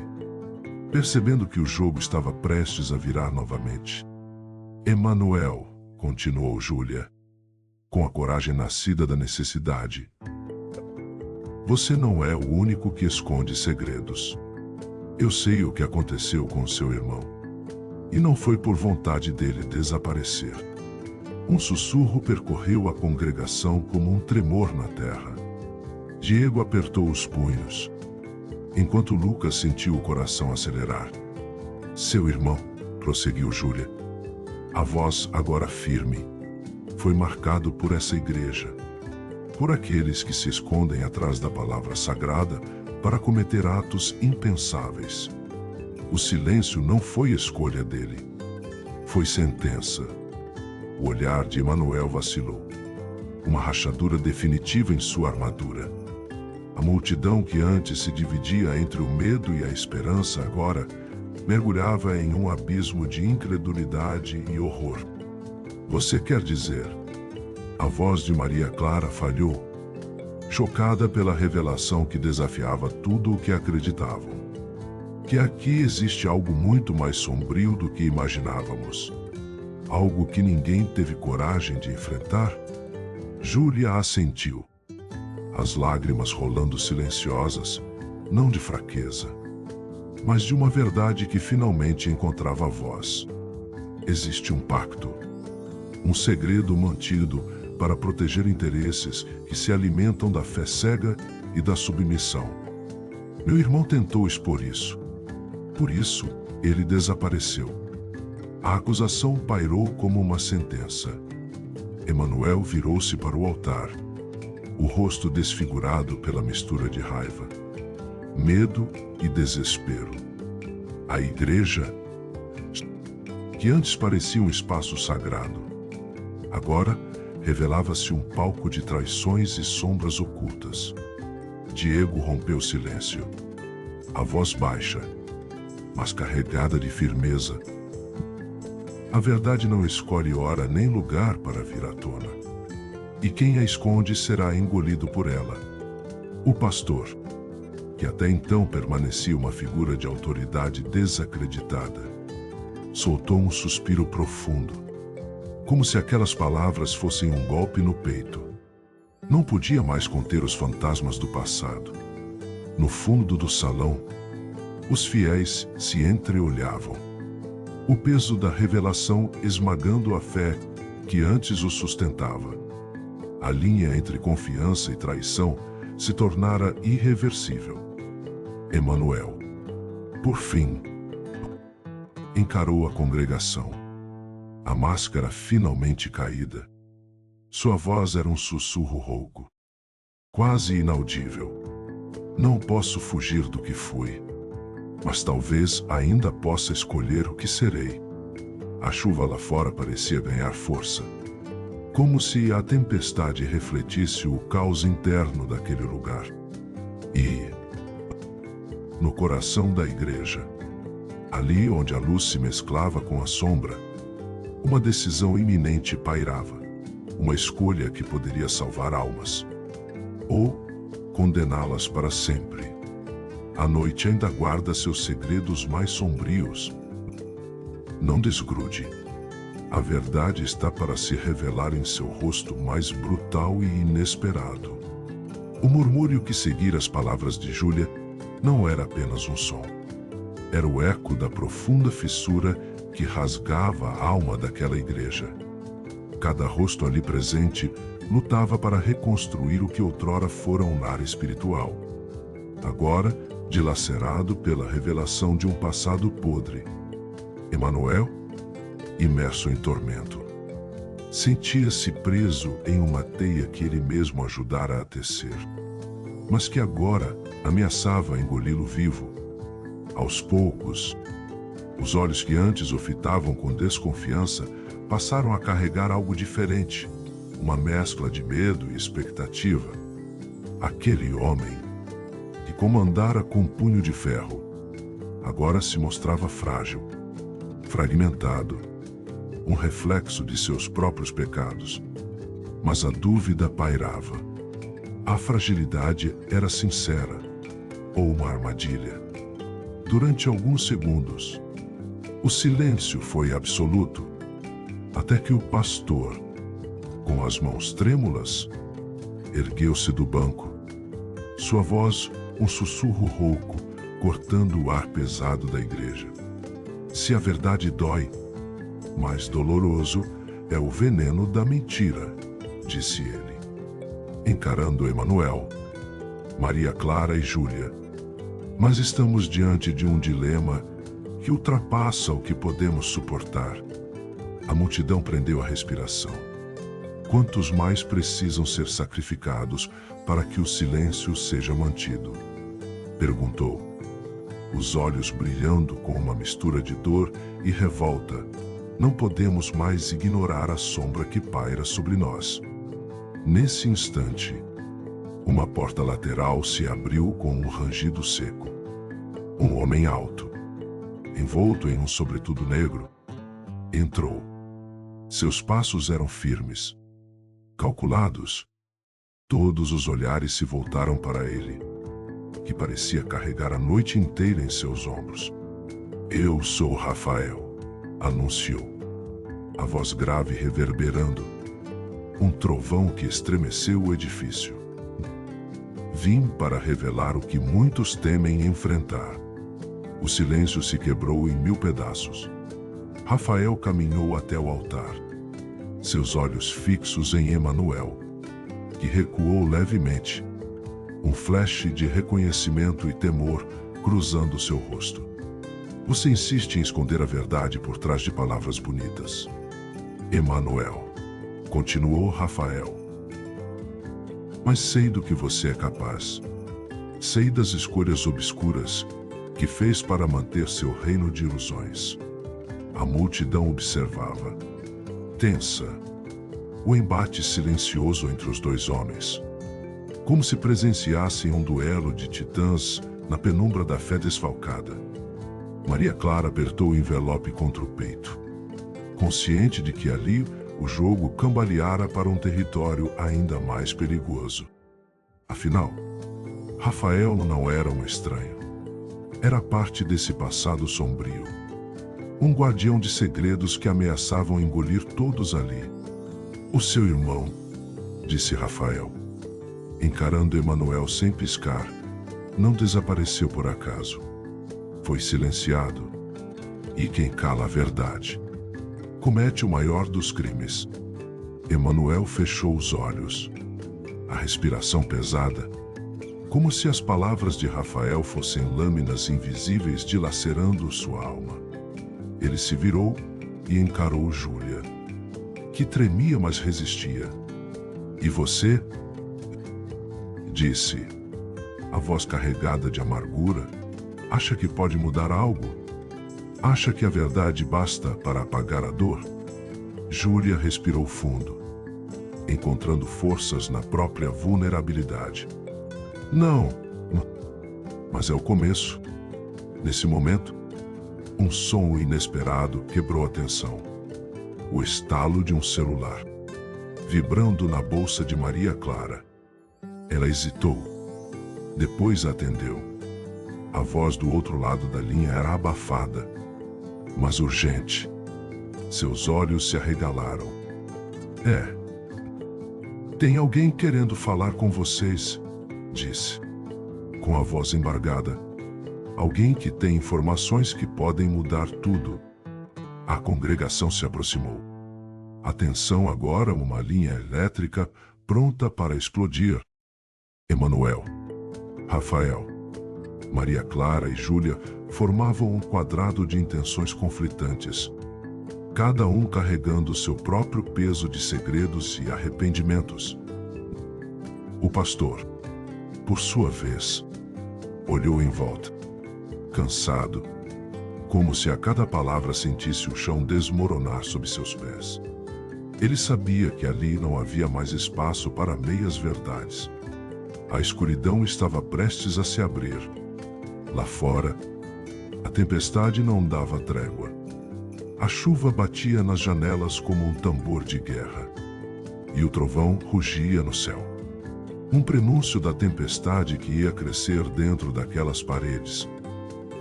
percebendo que o jogo estava prestes a virar novamente. Emanuel, continuou Júlia, com a coragem nascida da necessidade. Você não é o único que esconde segredos. Eu sei o que aconteceu com seu irmão. E não foi por vontade dele desaparecer. Um sussurro percorreu a congregação como um tremor na terra. Diego apertou os punhos, enquanto Lucas sentiu o coração acelerar. Seu irmão, prosseguiu Júlia, a voz agora firme, foi marcado por essa igreja, por aqueles que se escondem atrás da palavra sagrada para cometer atos impensáveis. O silêncio não foi escolha dele, foi sentença. O olhar de Emanuel vacilou, uma rachadura definitiva em sua armadura. A multidão que antes se dividia entre o medo e a esperança agora mergulhava em um abismo de incredulidade e horror. Você quer dizer? A voz de Maria Clara falhou, chocada pela revelação que desafiava tudo o que acreditavam. Que aqui existe algo muito mais sombrio do que imaginávamos. Algo que ninguém teve coragem de enfrentar? Júlia assentiu, as lágrimas rolando silenciosas, não de fraqueza, mas de uma verdade que finalmente encontrava voz. Existe um pacto, um segredo mantido para proteger interesses que se alimentam da fé cega e da submissão. Meu irmão tentou expor isso. Por isso, ele desapareceu. A acusação pairou como uma sentença. Emanuel virou-se para o altar, o rosto desfigurado pela mistura de raiva, medo e desespero. A igreja, que antes parecia um espaço sagrado, agora revelava-se um palco de traições e sombras ocultas. Diego rompeu o silêncio. A voz baixa, mas carregada de firmeza. A verdade não escolhe hora nem lugar para vir à tona. E quem a esconde será engolido por ela. O pastor, que até então permanecia uma figura de autoridade desacreditada, soltou um suspiro profundo, como se aquelas palavras fossem um golpe no peito. Não podia mais conter os fantasmas do passado. No fundo do salão, os fiéis se entreolhavam, o peso da revelação esmagando a fé que antes o sustentava. A linha entre confiança e traição se tornara irreversível. Emanuel, por fim, Encarou a congregação. A máscara finalmente caída. Sua voz era um sussurro rouco, quase inaudível. Não posso fugir do que fui, mas talvez ainda possa escolher o que serei. A chuva lá fora parecia ganhar força, como se a tempestade refletisse o caos interno daquele lugar. E, no coração da igreja, ali onde a luz se mesclava com a sombra, uma decisão iminente pairava, uma escolha que poderia salvar almas, ou condená-las para sempre. A noite ainda guarda seus segredos mais sombrios. Não desgrude. A verdade está para se revelar em seu rosto mais brutal e inesperado. O murmúrio que seguira as palavras de Júlia não era apenas um som. Era o eco da profunda fissura que rasgava a alma daquela igreja. Cada rosto ali presente lutava para reconstruir o que outrora fora um lar espiritual. Agora, dilacerado pela revelação de um passado podre. Emanuel, imerso em tormento, sentia-se preso em uma teia que ele mesmo ajudara a tecer, mas que agora ameaçava engoli-lo vivo. Aos poucos, os olhos que antes o fitavam com desconfiança passaram a carregar algo diferente, uma mescla de medo e expectativa. Aquele homem, que comandara com punho de ferro, agora se mostrava frágil, fragmentado, um reflexo de seus próprios pecados. Mas a dúvida pairava. A fragilidade era sincera, ou uma armadilha? Durante alguns segundos, o silêncio foi absoluto, até que o pastor, com as mãos trêmulas, ergueu-se do banco. Sua voz, um sussurro rouco, cortando o ar pesado da igreja. Se a verdade dói, mais doloroso é o veneno da mentira, disse ele. Encarando Emanuel, Maria Clara e Júlia. Mas estamos diante de um dilema que ultrapassa o que podemos suportar. A multidão prendeu a respiração. Quantos mais precisam ser sacrificados para que o silêncio seja mantido? Perguntou, os olhos brilhando com uma mistura de dor e revolta. Não podemos mais ignorar a sombra que paira sobre nós. Nesse instante, uma porta lateral se abriu com um rangido seco. Um homem alto, envolto em um sobretudo negro, entrou. Seus passos eram firmes, calculados. Todos os olhares se voltaram para ele, que parecia carregar a noite inteira em seus ombros. Eu sou Rafael, anunciou, a voz grave reverberando, um trovão que estremeceu o edifício. Vim para revelar o que muitos temem enfrentar. O silêncio se quebrou em 1000 pedaços. Rafael caminhou até o altar, seus olhos fixos em Emanuel, que recuou levemente, um flash de reconhecimento e temor cruzando seu rosto. Você insiste em esconder a verdade por trás de palavras bonitas. Emanuel, continuou Rafael. Mas sei do que você é capaz. Sei das escolhas obscuras que fez para manter seu reino de ilusões. A multidão observava, tensa, o embate silencioso entre os dois homens, como se presenciassem um duelo de titãs na penumbra da fé desfalcada. Maria Clara apertou o envelope contra o peito, consciente de que ali o jogo cambaleara para um território ainda mais perigoso. Afinal, Rafael não era um estranho. Era parte desse passado sombrio. Um guardião de segredos que ameaçavam engolir todos ali. O seu irmão, disse Rafael, encarando Emanuel sem piscar, não desapareceu por acaso. Foi silenciado. E quem cala a verdade comete o maior dos crimes. Emanuel fechou os olhos. A respiração pesada, como se as palavras de Rafael fossem lâminas invisíveis dilacerando sua alma. Ele se virou e encarou Júlia, que tremia, mas resistia. E você? Disse, a voz carregada de amargura. Acha que pode mudar algo? Acha que a verdade basta para apagar a dor? Júlia respirou fundo, encontrando forças na própria vulnerabilidade. Não, mas é o começo. Nesse momento, um som inesperado quebrou a tensão. O estalo de um celular, vibrando na bolsa de Maria Clara. Ela hesitou. Depois atendeu. A voz do outro lado da linha era abafada, mas urgente. Seus olhos se arregalaram. Tem alguém querendo falar com vocês, disse, com a voz embargada. Alguém que tem informações que podem mudar tudo. A congregação se aproximou. Atenção agora, uma linha elétrica pronta para explodir. Emanuel, Rafael, Maria Clara e Júlia formavam um quadrado de intenções conflitantes, cada um carregando seu próprio peso de segredos e arrependimentos. O pastor, por sua vez, olhou em volta, cansado, como se a cada palavra sentisse o chão desmoronar sob seus pés. Ele sabia que ali não havia mais espaço para meias verdades. A escuridão estava prestes a se abrir. Lá fora, a tempestade não dava trégua. A chuva batia nas janelas como um tambor de guerra. E o trovão rugia no céu. Um prenúncio da tempestade que ia crescer dentro daquelas paredes.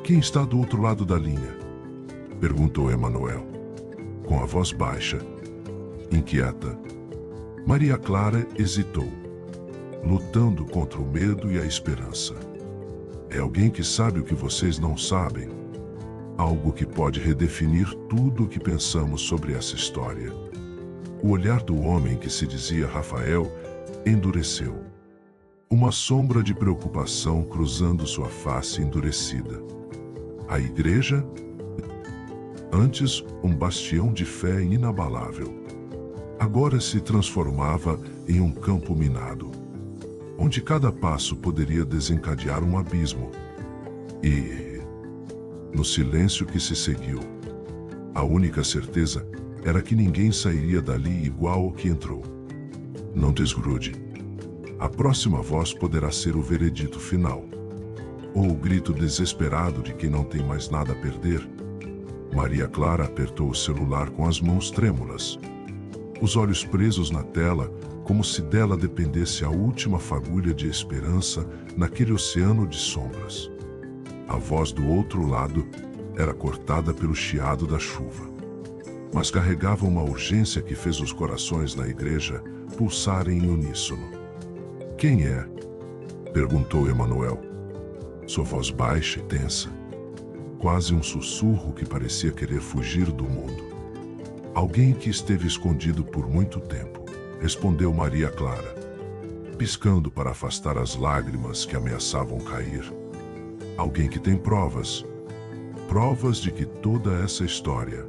Quem está do outro lado da linha? Perguntou Emanuel, com a voz baixa, inquieta. Maria Clara hesitou, lutando contra o medo e a esperança. É alguém que sabe o que vocês não sabem. Algo que pode redefinir tudo o que pensamos sobre essa história. O olhar do homem que se dizia Rafael endureceu. Uma sombra de preocupação cruzando sua face endurecida. A igreja, antes um bastião de fé inabalável, agora se transformava em um campo minado, onde cada passo poderia desencadear um abismo. E, no silêncio que se seguiu, a única certeza era que ninguém sairia dali igual ao que entrou. Não desgrude. A próxima voz poderá ser o veredito final. Ou o grito desesperado de quem não tem mais nada a perder. Maria Clara apertou o celular com as mãos trêmulas, os olhos presos na tela, como se dela dependesse a última fagulha de esperança naquele oceano de sombras. A voz do outro lado era cortada pelo chiado da chuva, mas carregava uma urgência que fez os corações na igreja pulsarem em uníssono. Quem é? Perguntou Emanuel, sua voz baixa e tensa, quase um sussurro que parecia querer fugir do mundo. Alguém que esteve escondido por muito tempo, respondeu Maria Clara, piscando para afastar as lágrimas que ameaçavam cair. Alguém que tem provas de que toda essa história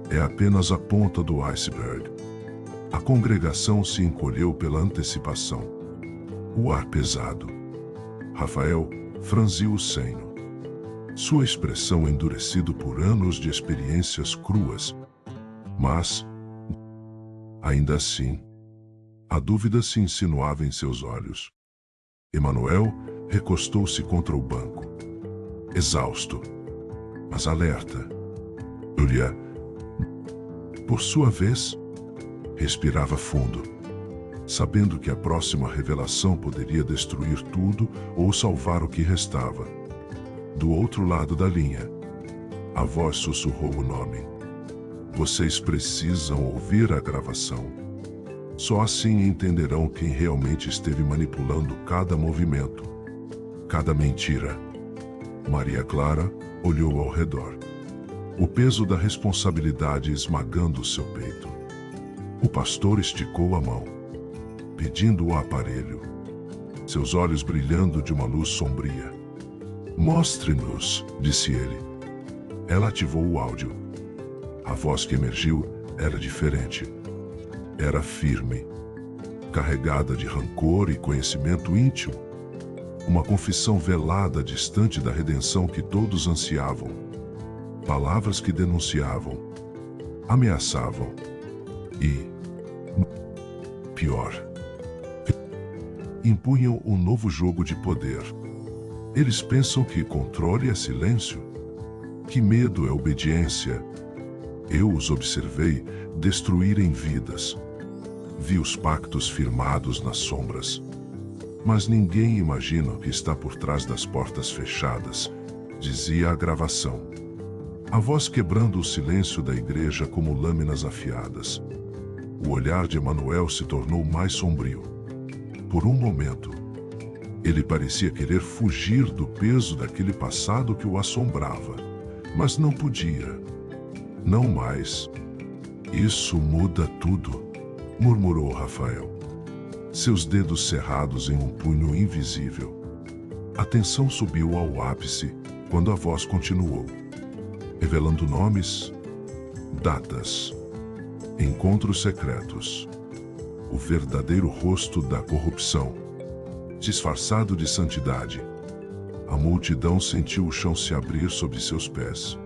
é apenas a ponta do iceberg. A congregação se encolheu pela antecipação. O ar pesado. Rafael franziu o senho, sua expressão endurecido por anos de experiências cruas. Mas, ainda assim, a dúvida se insinuava em seus olhos. Emanuel recostou-se contra o banco, exausto, mas alerta. Júlia, por sua vez, respirava fundo, sabendo que a próxima revelação poderia destruir tudo ou salvar o que restava. Do outro lado da linha, a voz sussurrou o nome. Vocês precisam ouvir a gravação. Só assim entenderão quem realmente esteve manipulando cada movimento, cada mentira. Maria Clara olhou ao redor, o peso da responsabilidade esmagando o seu peito. O pastor esticou a mão, pedindo o aparelho, seus olhos brilhando de uma luz sombria. Mostre-nos, disse ele. Ela ativou o áudio. A voz que emergiu era diferente. Era firme, carregada de rancor e conhecimento íntimo. Uma confissão velada distante da redenção que todos ansiavam. Palavras que denunciavam, ameaçavam e, pior, impunham um novo jogo de poder. Eles pensam que controle é silêncio, que medo é obediência. Eu os observei destruírem vidas. Vi os pactos firmados nas sombras. Mas ninguém imagina o que está por trás das portas fechadas, dizia a gravação. A voz quebrando o silêncio da igreja como lâminas afiadas. O olhar de Emanuel se tornou mais sombrio. Por um momento, ele parecia querer fugir do peso daquele passado que o assombrava, mas não podia. Não mais. Isso muda tudo, murmurou Rafael. Seus dedos cerrados em um punho invisível. A tensão subiu ao ápice quando a voz continuou, revelando nomes, datas, encontros secretos. O verdadeiro rosto da corrupção, disfarçado de santidade. A multidão sentiu o chão se abrir sob seus pés.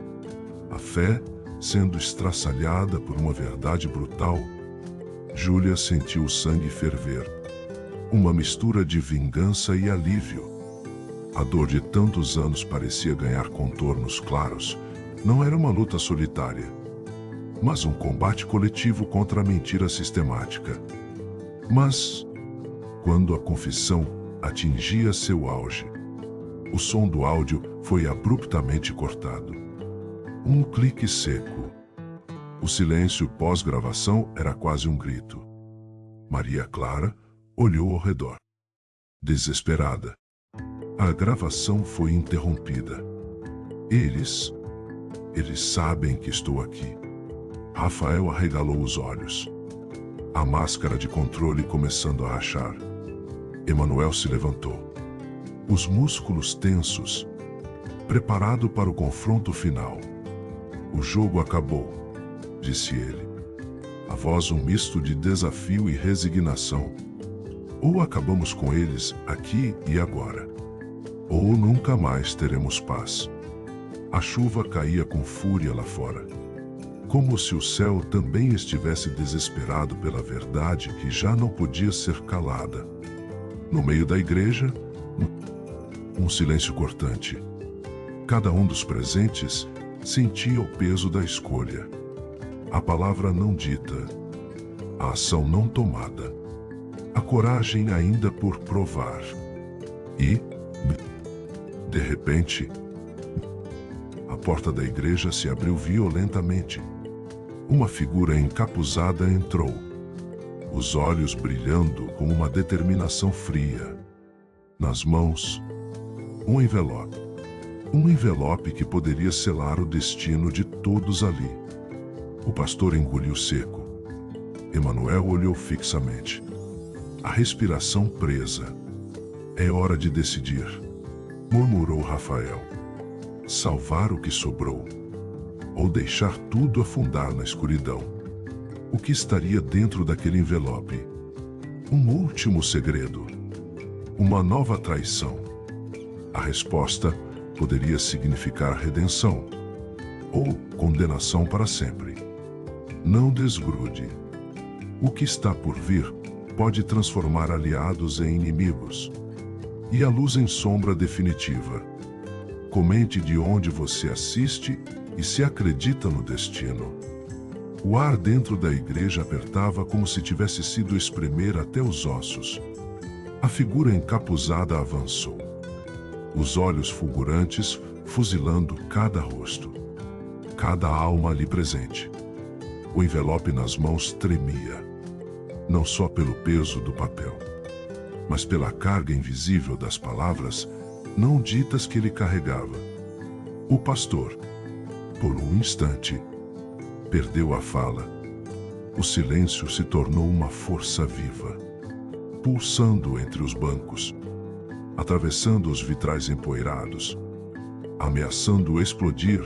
A fé sendo estraçalhada por uma verdade brutal. Júlia sentiu o sangue ferver. Uma mistura de vingança e alívio. A dor de tantos anos parecia ganhar contornos claros. Não era uma luta solitária, mas um combate coletivo contra a mentira sistemática. Mas, quando a confissão atingia seu auge, o som do áudio foi abruptamente cortado. Um clique seco. O silêncio pós-gravação era quase um grito. Maria Clara olhou ao redor. Desesperada. A gravação foi interrompida. Eles sabem que estou aqui. Rafael arregalou os olhos. A máscara de controle começando a rachar. Emanuel se levantou. Os músculos tensos, preparado para o confronto final. O jogo acabou, disse ele. A voz um misto de desafio e resignação. Ou acabamos com eles aqui e agora, ou nunca mais teremos paz. A chuva caía com fúria lá fora, como se o céu também estivesse desesperado pela verdade que já não podia ser calada. No meio da igreja, um silêncio cortante. Cada um dos presentes sentia o peso da escolha. A palavra não dita, a ação não tomada, a coragem ainda por provar. E, de repente, a porta da igreja se abriu violentamente. Uma figura encapuzada entrou, os olhos brilhando com uma determinação fria. Nas mãos, um envelope. Um envelope que poderia selar o destino de todos ali. O pastor engoliu seco. Emanuel olhou fixamente. A respiração presa. É hora de decidir, murmurou Rafael. Salvar o que sobrou, ou deixar tudo afundar na escuridão. O que estaria dentro daquele envelope? Um último segredo. Uma nova traição. A resposta poderia significar redenção, ou condenação para sempre. Não desgrude. O que está por vir pode transformar aliados em inimigos. E a luz em sombra definitiva. Comente de onde você assiste e se acredita no destino. O ar dentro da igreja apertava como se tivesse sido espremer até os ossos. A figura encapuzada avançou. Os olhos fulgurantes fuzilando cada rosto. Cada alma ali presente. O envelope nas mãos tremia. Não só pelo peso do papel, mas pela carga invisível das palavras não ditas que ele carregava. O pastor, por um instante, perdeu a fala. O silêncio se tornou uma força viva, pulsando entre os bancos, atravessando os vitrais empoeirados, ameaçando explodir.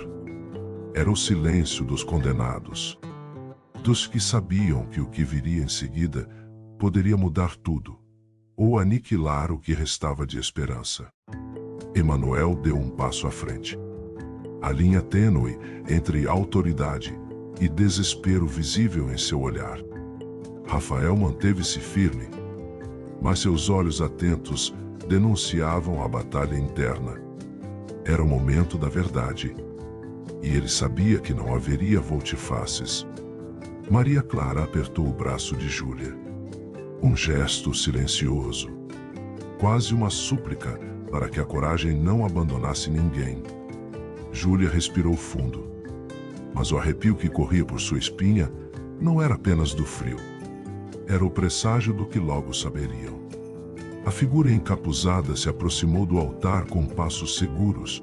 Era o silêncio dos condenados, dos que sabiam que o que viria em seguida poderia mudar tudo, ou aniquilar o que restava de esperança. Emanuel deu um passo à frente. A linha tênue entre autoridade e desespero visível em seu olhar. Rafael manteve-se firme, mas seus olhos atentos denunciavam a batalha interna. Era o momento da verdade, e ele sabia que não haveria volte-faces. Maria Clara apertou o braço de Júlia. Um gesto silencioso, quase uma súplica para que a coragem não abandonasse ninguém. Júlia respirou fundo, mas o arrepio que corria por sua espinha não era apenas do frio. Era o presságio do que logo saberiam. A figura encapuzada se aproximou do altar com passos seguros,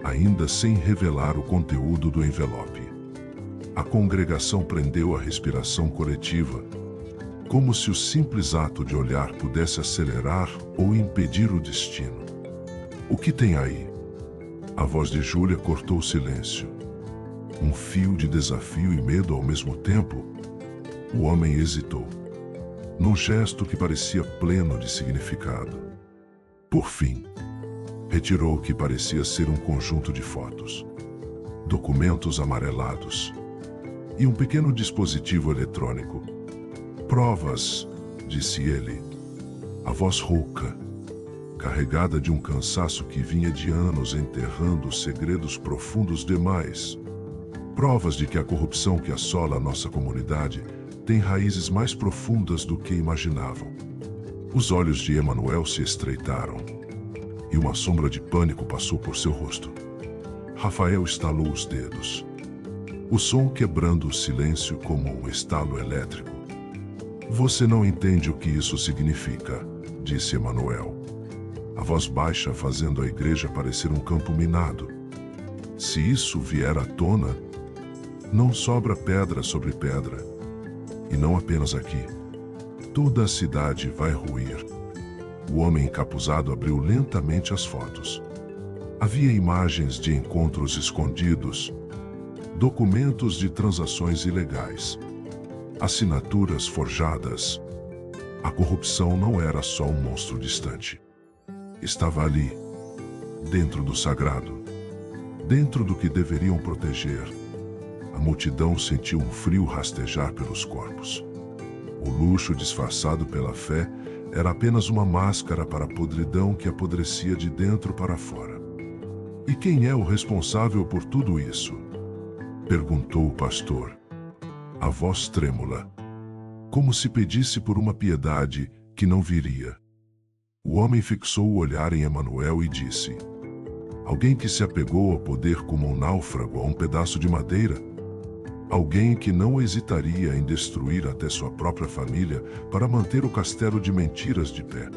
ainda sem revelar o conteúdo do envelope. A congregação prendeu a respiração coletiva, como se o simples ato de olhar pudesse acelerar ou impedir o destino. O que tem aí? A voz de Júlia cortou o silêncio. Um fio de desafio e medo ao mesmo tempo. O homem hesitou, num gesto que parecia pleno de significado. Por fim, retirou o que parecia ser um conjunto de fotos, documentos amarelados e um pequeno dispositivo eletrônico. Provas, disse ele, a voz rouca, carregada de um cansaço que vinha de anos enterrando segredos profundos demais. Provas de que a corrupção que assola a nossa comunidade tem raízes mais profundas do que imaginavam. Os olhos de Emanuel se estreitaram, e uma sombra de pânico passou por seu rosto. Rafael estalou os dedos, o som quebrando o silêncio como um estalo elétrico. Você não entende o que isso significa, disse Emanuel, a voz baixa fazendo a igreja parecer um campo minado. Se isso vier à tona, não sobra pedra sobre pedra. E não apenas aqui. Toda a cidade vai ruir. O homem encapuzado abriu lentamente as fotos. Havia imagens de encontros escondidos, documentos de transações ilegais, assinaturas forjadas. A corrupção não era só um monstro distante. Estava ali, dentro do sagrado, dentro do que deveriam proteger. A multidão sentiu um frio rastejar pelos corpos. O luxo disfarçado pela fé era apenas uma máscara para a podridão que apodrecia de dentro para fora. E quem é o responsável por tudo isso? Perguntou o pastor. A voz trêmula, como se pedisse por uma piedade que não viria. O homem fixou o olhar em Emanuel e disse: alguém que se apegou ao poder como um náufrago a um pedaço de madeira? Alguém que não hesitaria em destruir até sua própria família para manter o castelo de mentiras de pé?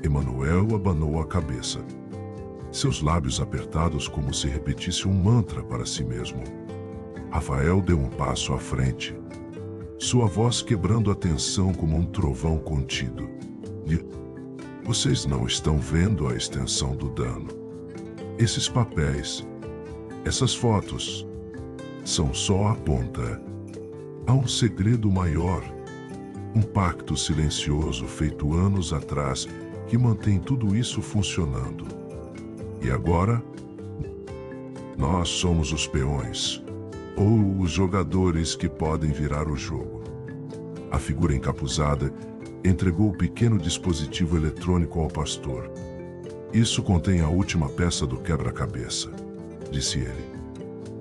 Emanuel abanou a cabeça, seus lábios apertados como se repetisse um mantra para si mesmo. Rafael deu um passo à frente, sua voz quebrando a tensão como um trovão contido. Vocês não estão vendo a extensão do dano. Esses papéis, essas fotos, são só a ponta. Há um segredo maior, um pacto silencioso feito anos atrás que mantém tudo isso funcionando. E agora, nós somos os peões, ou os jogadores que podem virar o jogo. A figura encapuzada entregou o pequeno dispositivo eletrônico ao pastor. Isso contém a última peça do quebra-cabeça, disse ele.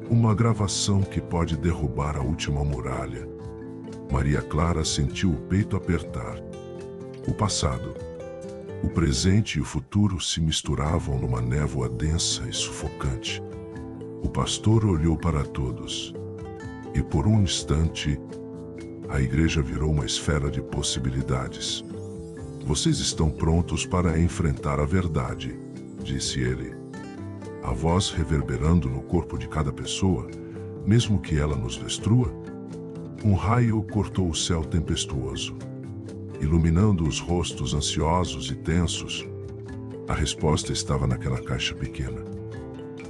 Uma gravação que pode derrubar a última muralha. Maria Clara sentiu o peito apertar. O passado, o presente e o futuro se misturavam numa névoa densa e sufocante. O pastor olhou para todos. E por um instante, a igreja virou uma esfera de possibilidades. Vocês estão prontos para enfrentar a verdade, disse ele. A voz reverberando no corpo de cada pessoa, mesmo que ela nos destrua. Um raio cortou o céu tempestuoso, iluminando os rostos ansiosos e tensos. A resposta estava naquela caixa pequena.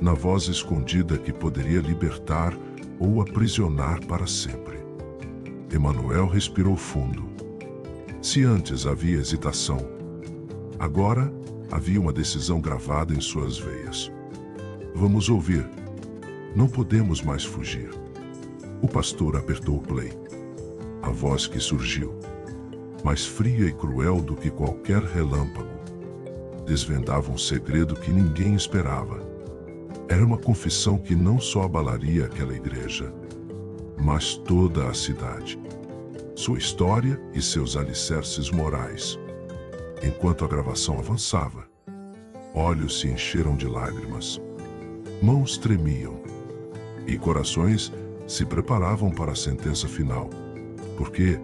na voz escondida que poderia libertar ou aprisionar para sempre. Emanuel respirou fundo. Se antes havia hesitação, agora havia uma decisão gravada em suas veias. Vamos ouvir. Não podemos mais fugir. O pastor apertou o play. A voz que surgiu, mais fria e cruel do que qualquer relâmpago, desvendava um segredo que ninguém esperava. Era uma confissão que não só abalaria aquela igreja, mas toda a cidade. Sua história e seus alicerces morais. Enquanto a gravação avançava, olhos se encheram de lágrimas, mãos tremiam e corações se preparavam para a sentença final, porque,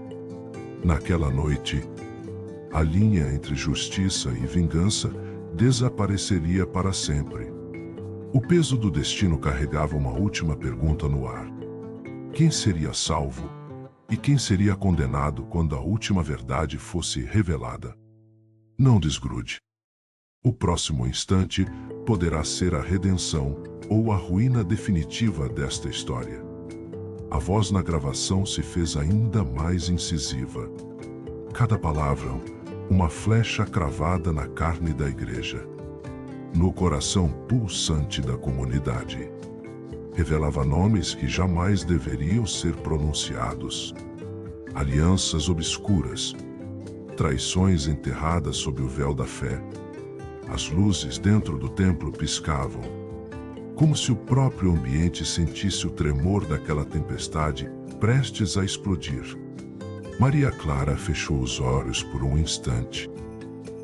naquela noite, a linha entre justiça e vingança desapareceria para sempre. O peso do destino carregava uma última pergunta no ar. Quem seria salvo e quem seria condenado quando a última verdade fosse revelada? Não desgrude. O próximo instante poderá ser a redenção ou a ruína definitiva desta história. A voz na gravação se fez ainda mais incisiva. Cada palavra, uma flecha cravada na carne da igreja, no coração pulsante da comunidade. Revelava nomes que jamais deveriam ser pronunciados. Alianças obscuras, traições enterradas sob o véu da fé. As luzes dentro do templo piscavam, como se o próprio ambiente sentisse o tremor daquela tempestade prestes a explodir. Maria Clara fechou os olhos por um instante,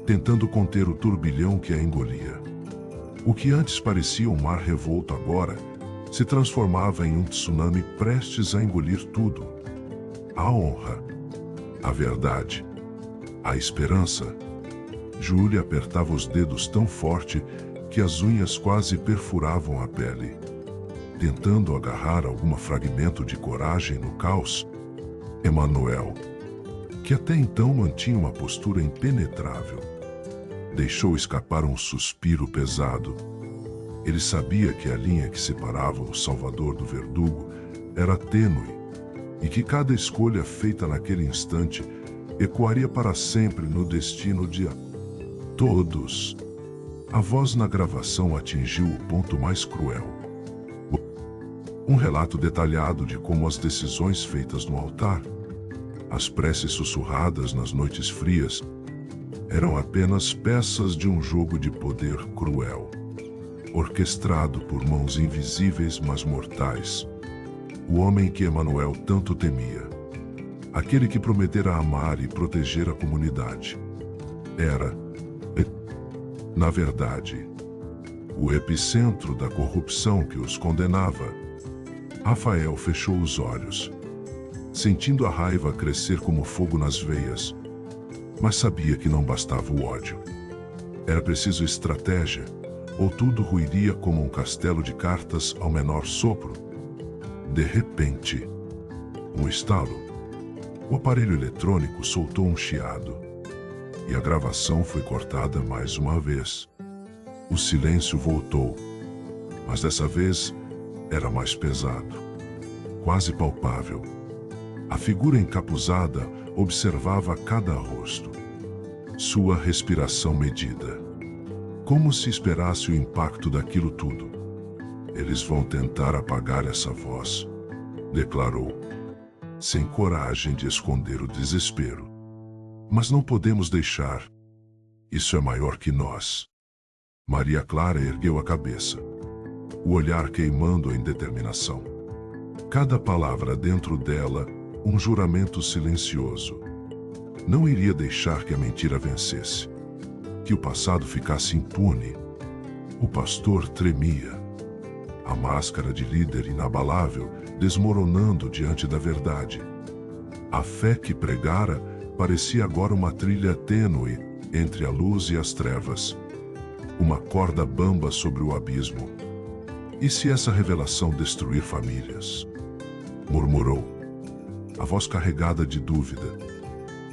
tentando conter o turbilhão que a engolia. O que antes parecia um mar revolto agora se transformava em um tsunami prestes a engolir tudo. A honra, a verdade, a esperança. Júlia apertava os dedos tão forte que as unhas quase perfuravam a pele. Tentando agarrar algum fragmento de coragem no caos, Emanuel, que até então mantinha uma postura impenetrável, deixou escapar um suspiro pesado. Ele sabia que a linha que separava o Salvador do verdugo era tênue e que cada escolha feita naquele instante ecoaria para sempre no destino de todos. A voz na gravação atingiu o ponto mais cruel. Um relato detalhado de como as decisões feitas no altar, as preces sussurradas nas noites frias, eram apenas peças de um jogo de poder cruel, orquestrado por mãos invisíveis mas mortais. O homem que Emanuel tanto temia, aquele que prometera amar e proteger a comunidade, era, na verdade, o epicentro da corrupção que os condenava. Rafael fechou os olhos, sentindo a raiva crescer como fogo nas veias, mas sabia que não bastava o ódio. Era preciso estratégia, ou tudo ruiria como um castelo de cartas ao menor sopro. De repente, um estalo. O aparelho eletrônico soltou um chiado, e a gravação foi cortada mais uma vez. O silêncio voltou, mas dessa vez era mais pesado, quase palpável. A figura encapuzada observava cada rosto, sua respiração medida, como se esperasse o impacto daquilo tudo. Eles vão tentar apagar essa voz, declarou, sem coragem de esconder o desespero. Mas não podemos deixar. Isso é maior que nós. Maria Clara ergueu a cabeça, o olhar queimando em determinação. Cada palavra dentro dela, um juramento silencioso. Não iria deixar que a mentira vencesse, que o passado ficasse impune. O pastor tremia, a máscara de líder inabalável desmoronando diante da verdade. A fé que pregara parecia agora uma trilha tênue entre a luz e as trevas, uma corda bamba sobre o abismo. E se essa revelação destruir famílias? Murmurou, a voz carregada de dúvida.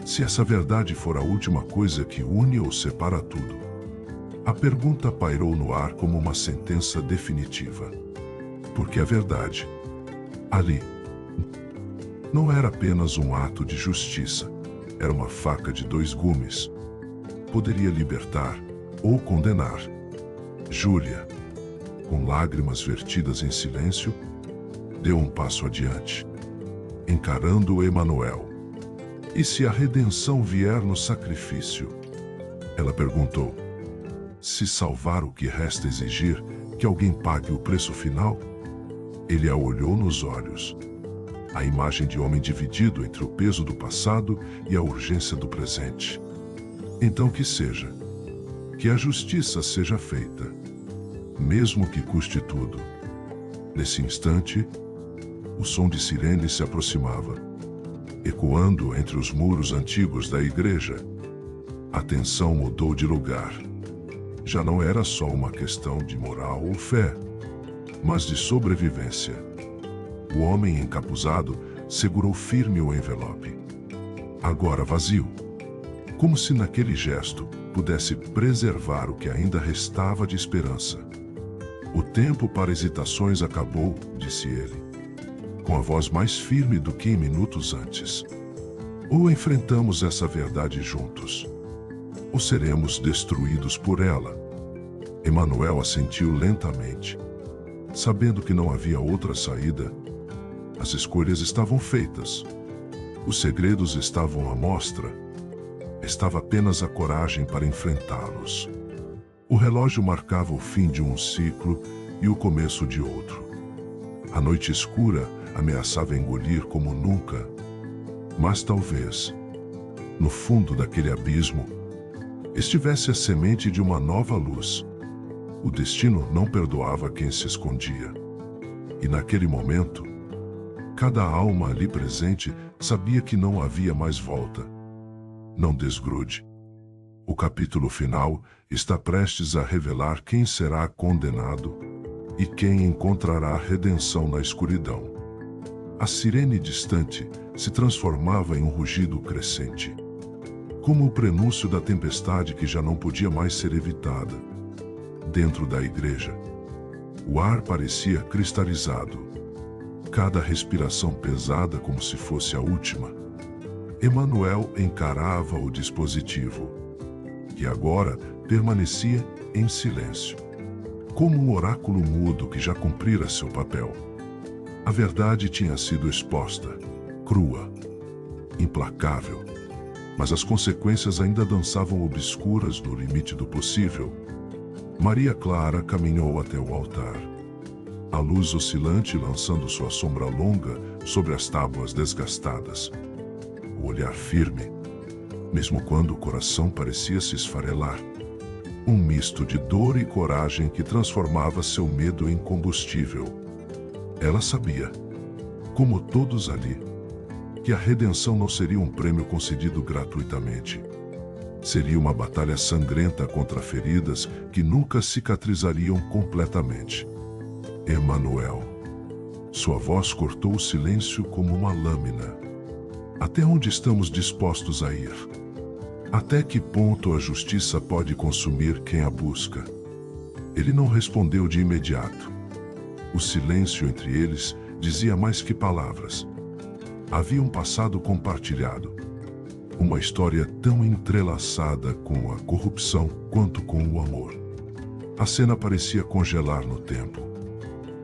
Se essa verdade for a última coisa que une ou separa tudo? A pergunta pairou no ar como uma sentença definitiva. Porque a verdade, ali, não era apenas um ato de justiça, era uma faca de dois gumes. Poderia libertar ou condenar. Júlia, com lágrimas vertidas em silêncio, deu um passo adiante, encarando Emanuel. E se a redenção vier no sacrifício? Ela perguntou. Se salvar o que resta exigir que alguém pague o preço final? Ele a olhou nos olhos. A imagem de homem dividido entre o peso do passado e a urgência do presente. Então que seja. Que a justiça seja feita. Mesmo que custe tudo. Nesse instante, o som de sirene se aproximava, ecoando entre os muros antigos da igreja. A tensão mudou de lugar. Já não era só uma questão de moral ou fé, mas de sobrevivência. O homem encapuzado segurou firme o envelope. Agora vazio. Como se naquele gesto pudesse preservar o que ainda restava de esperança. O tempo para hesitações acabou, disse ele, com a voz mais firme do que em minutos antes. Ou enfrentamos essa verdade juntos, ou seremos destruídos por ela. Emanuel assentiu lentamente, sabendo que não havia outra saída. As escolhas estavam feitas. Os segredos estavam à mostra. Estava apenas a coragem para enfrentá-los. O relógio marcava o fim de um ciclo e o começo de outro. A noite escura ameaçava engolir como nunca. Mas talvez, no fundo daquele abismo, estivesse a semente de uma nova luz. O destino não perdoava quem se escondia. E naquele momento, cada alma ali presente sabia que não havia mais volta. Não desgrude. O capítulo final está prestes a revelar quem será condenado e quem encontrará redenção na escuridão. A sirene distante se transformava em um rugido crescente, como o prenúncio da tempestade que já não podia mais ser evitada. Dentro da igreja, o ar parecia cristalizado, cada respiração pesada como se fosse a última. Emanuel encarava o dispositivo, que agora permanecia em silêncio, como um oráculo mudo que já cumprira seu papel. A verdade tinha sido exposta, crua, implacável, mas as consequências ainda dançavam obscuras no limite do possível. Maria Clara caminhou até o altar, a luz oscilante lançando sua sombra longa sobre as tábuas desgastadas. O olhar firme, mesmo quando o coração parecia se esfarelar. Um misto de dor e coragem que transformava seu medo em combustível. Ela sabia, como todos ali, que a redenção não seria um prêmio concedido gratuitamente. Seria uma batalha sangrenta contra feridas que nunca cicatrizariam completamente. Emanuel. Sua voz cortou o silêncio como uma lâmina. Até onde estamos dispostos a ir? Até que ponto a justiça pode consumir quem a busca? Ele não respondeu de imediato. O silêncio entre eles dizia mais que palavras. Havia um passado compartilhado. Uma história tão entrelaçada com a corrupção quanto com o amor. A cena parecia congelar no tempo.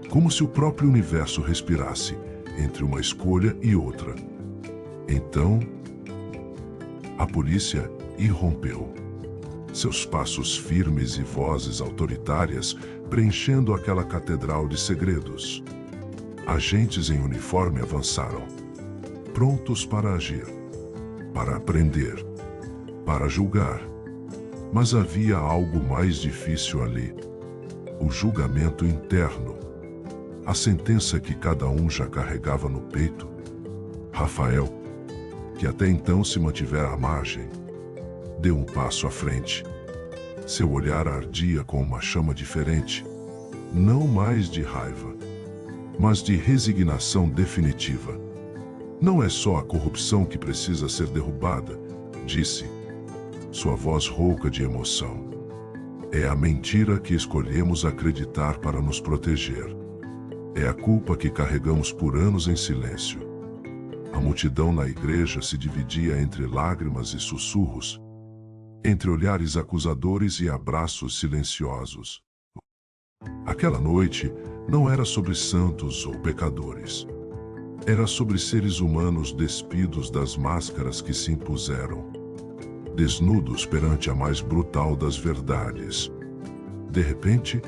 Como se o próprio universo respirasse entre uma escolha e outra. Então, a polícia irrompeu. Seus passos firmes e vozes autoritárias preenchendo aquela catedral de segredos. Agentes em uniforme avançaram, prontos para agir, para aprender, para julgar. Mas havia algo mais difícil ali. O julgamento interno. A sentença que cada um já carregava no peito. Rafael, que até então se mantivera à margem, deu um passo à frente. Seu olhar ardia com uma chama diferente, não mais de raiva, mas de resignação definitiva. Não é só a corrupção que precisa ser derrubada, disse, sua voz rouca de emoção. É a mentira que escolhemos acreditar para nos proteger. É a culpa que carregamos por anos em silêncio. A multidão na igreja se dividia entre lágrimas e sussurros, entre olhares acusadores e abraços silenciosos. Aquela noite não era sobre santos ou pecadores. Era sobre seres humanos despidos das máscaras que se impuseram, desnudos perante a mais brutal das verdades. De repente,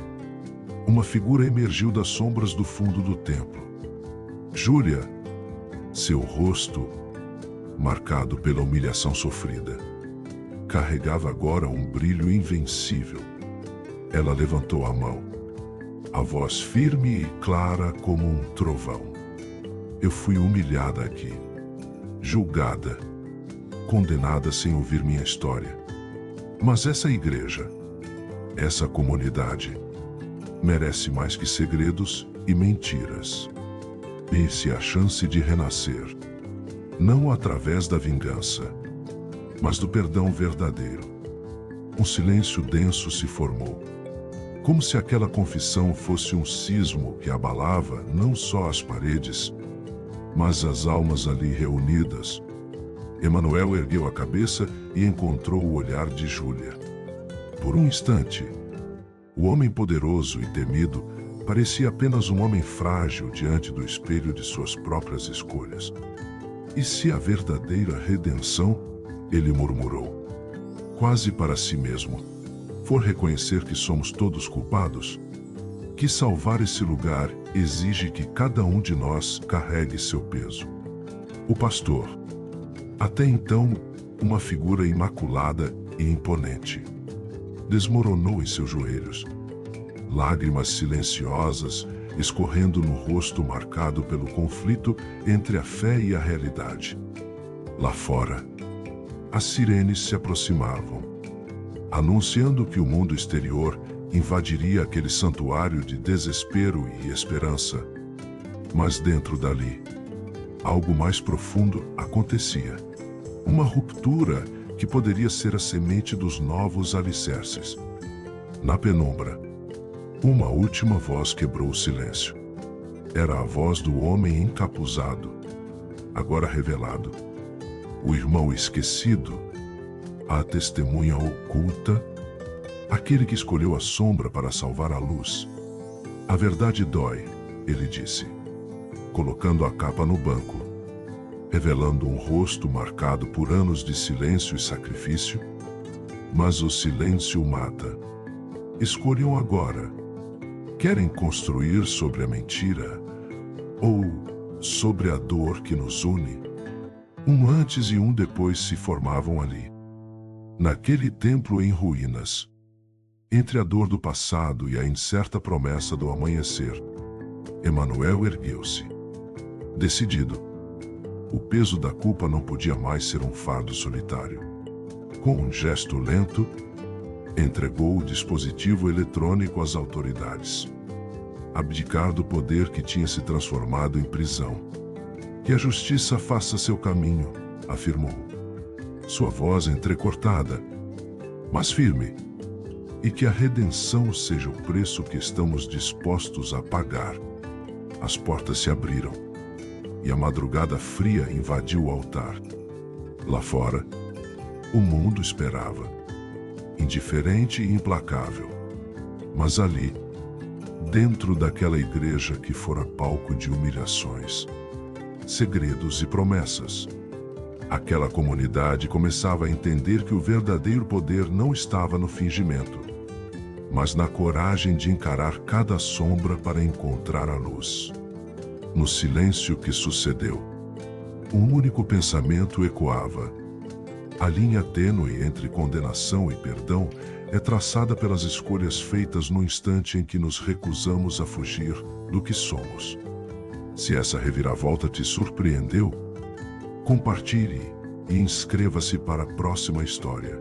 uma figura emergiu das sombras do fundo do templo. Júlia, seu rosto, marcado pela humilhação sofrida, carregava agora um brilho invencível. Ela levantou a mão, a voz firme e clara como um trovão. Eu fui humilhada aqui, julgada, condenada sem ouvir minha história. Mas essa igreja, essa comunidade, merece mais que segredos e mentiras. Esse é a chance de renascer, não através da vingança, mas do perdão verdadeiro. Um silêncio denso se formou, como se aquela confissão fosse um sismo que abalava não só as paredes, mas as almas ali reunidas. Emanuel ergueu a cabeça e encontrou o olhar de Júlia. Por um instante, o homem poderoso e temido parecia apenas um homem frágil diante do espelho de suas próprias escolhas. E se a verdadeira redenção, ele murmurou, quase para si mesmo, for reconhecer que somos todos culpados, que salvar esse lugar exige que cada um de nós carregue seu peso. O pastor, até então uma figura imaculada e imponente, desmoronou em seus joelhos, lágrimas silenciosas escorrendo no rosto marcado pelo conflito entre a fé e a realidade. Lá fora, as sirenes se aproximavam, anunciando que o mundo exterior invadiria aquele santuário de desespero e esperança. Mas dentro dali, algo mais profundo acontecia. Uma ruptura que poderia ser a semente dos novos alicerces. Na penumbra, uma última voz quebrou o silêncio. Era a voz do homem encapuzado, agora revelado. O irmão esquecido, a testemunha oculta, aquele que escolheu a sombra para salvar a luz. A verdade dói, ele disse, colocando a capa no banco, revelando um rosto marcado por anos de silêncio e sacrifício. Mas o silêncio mata. Escolham agora. Querem construir sobre a mentira ou sobre a dor que nos une? Um antes e um depois se formavam ali, naquele templo em ruínas. Entre a dor do passado e a incerta promessa do amanhecer, Emanuel ergueu-se. Decidido, o peso da culpa não podia mais ser um fardo solitário. Com um gesto lento, entregou o dispositivo eletrônico às autoridades. Abdicar do poder que tinha se transformado em prisão. Que a justiça faça seu caminho, afirmou. Sua voz entrecortada, mas firme. E que a redenção seja o preço que estamos dispostos a pagar. As portas se abriram, e a madrugada fria invadiu o altar. Lá fora, o mundo esperava, indiferente e implacável. Mas ali, dentro daquela igreja que fora palco de humilhações, segredos e promessas, aquela comunidade começava a entender que o verdadeiro poder não estava no fingimento, mas na coragem de encarar cada sombra para encontrar a luz. No silêncio que sucedeu, um único pensamento ecoava. A linha tênue entre condenação e perdão é traçada pelas escolhas feitas no instante em que nos recusamos a fugir do que somos. Se essa reviravolta te surpreendeu, compartilhe e inscreva-se para a próxima história.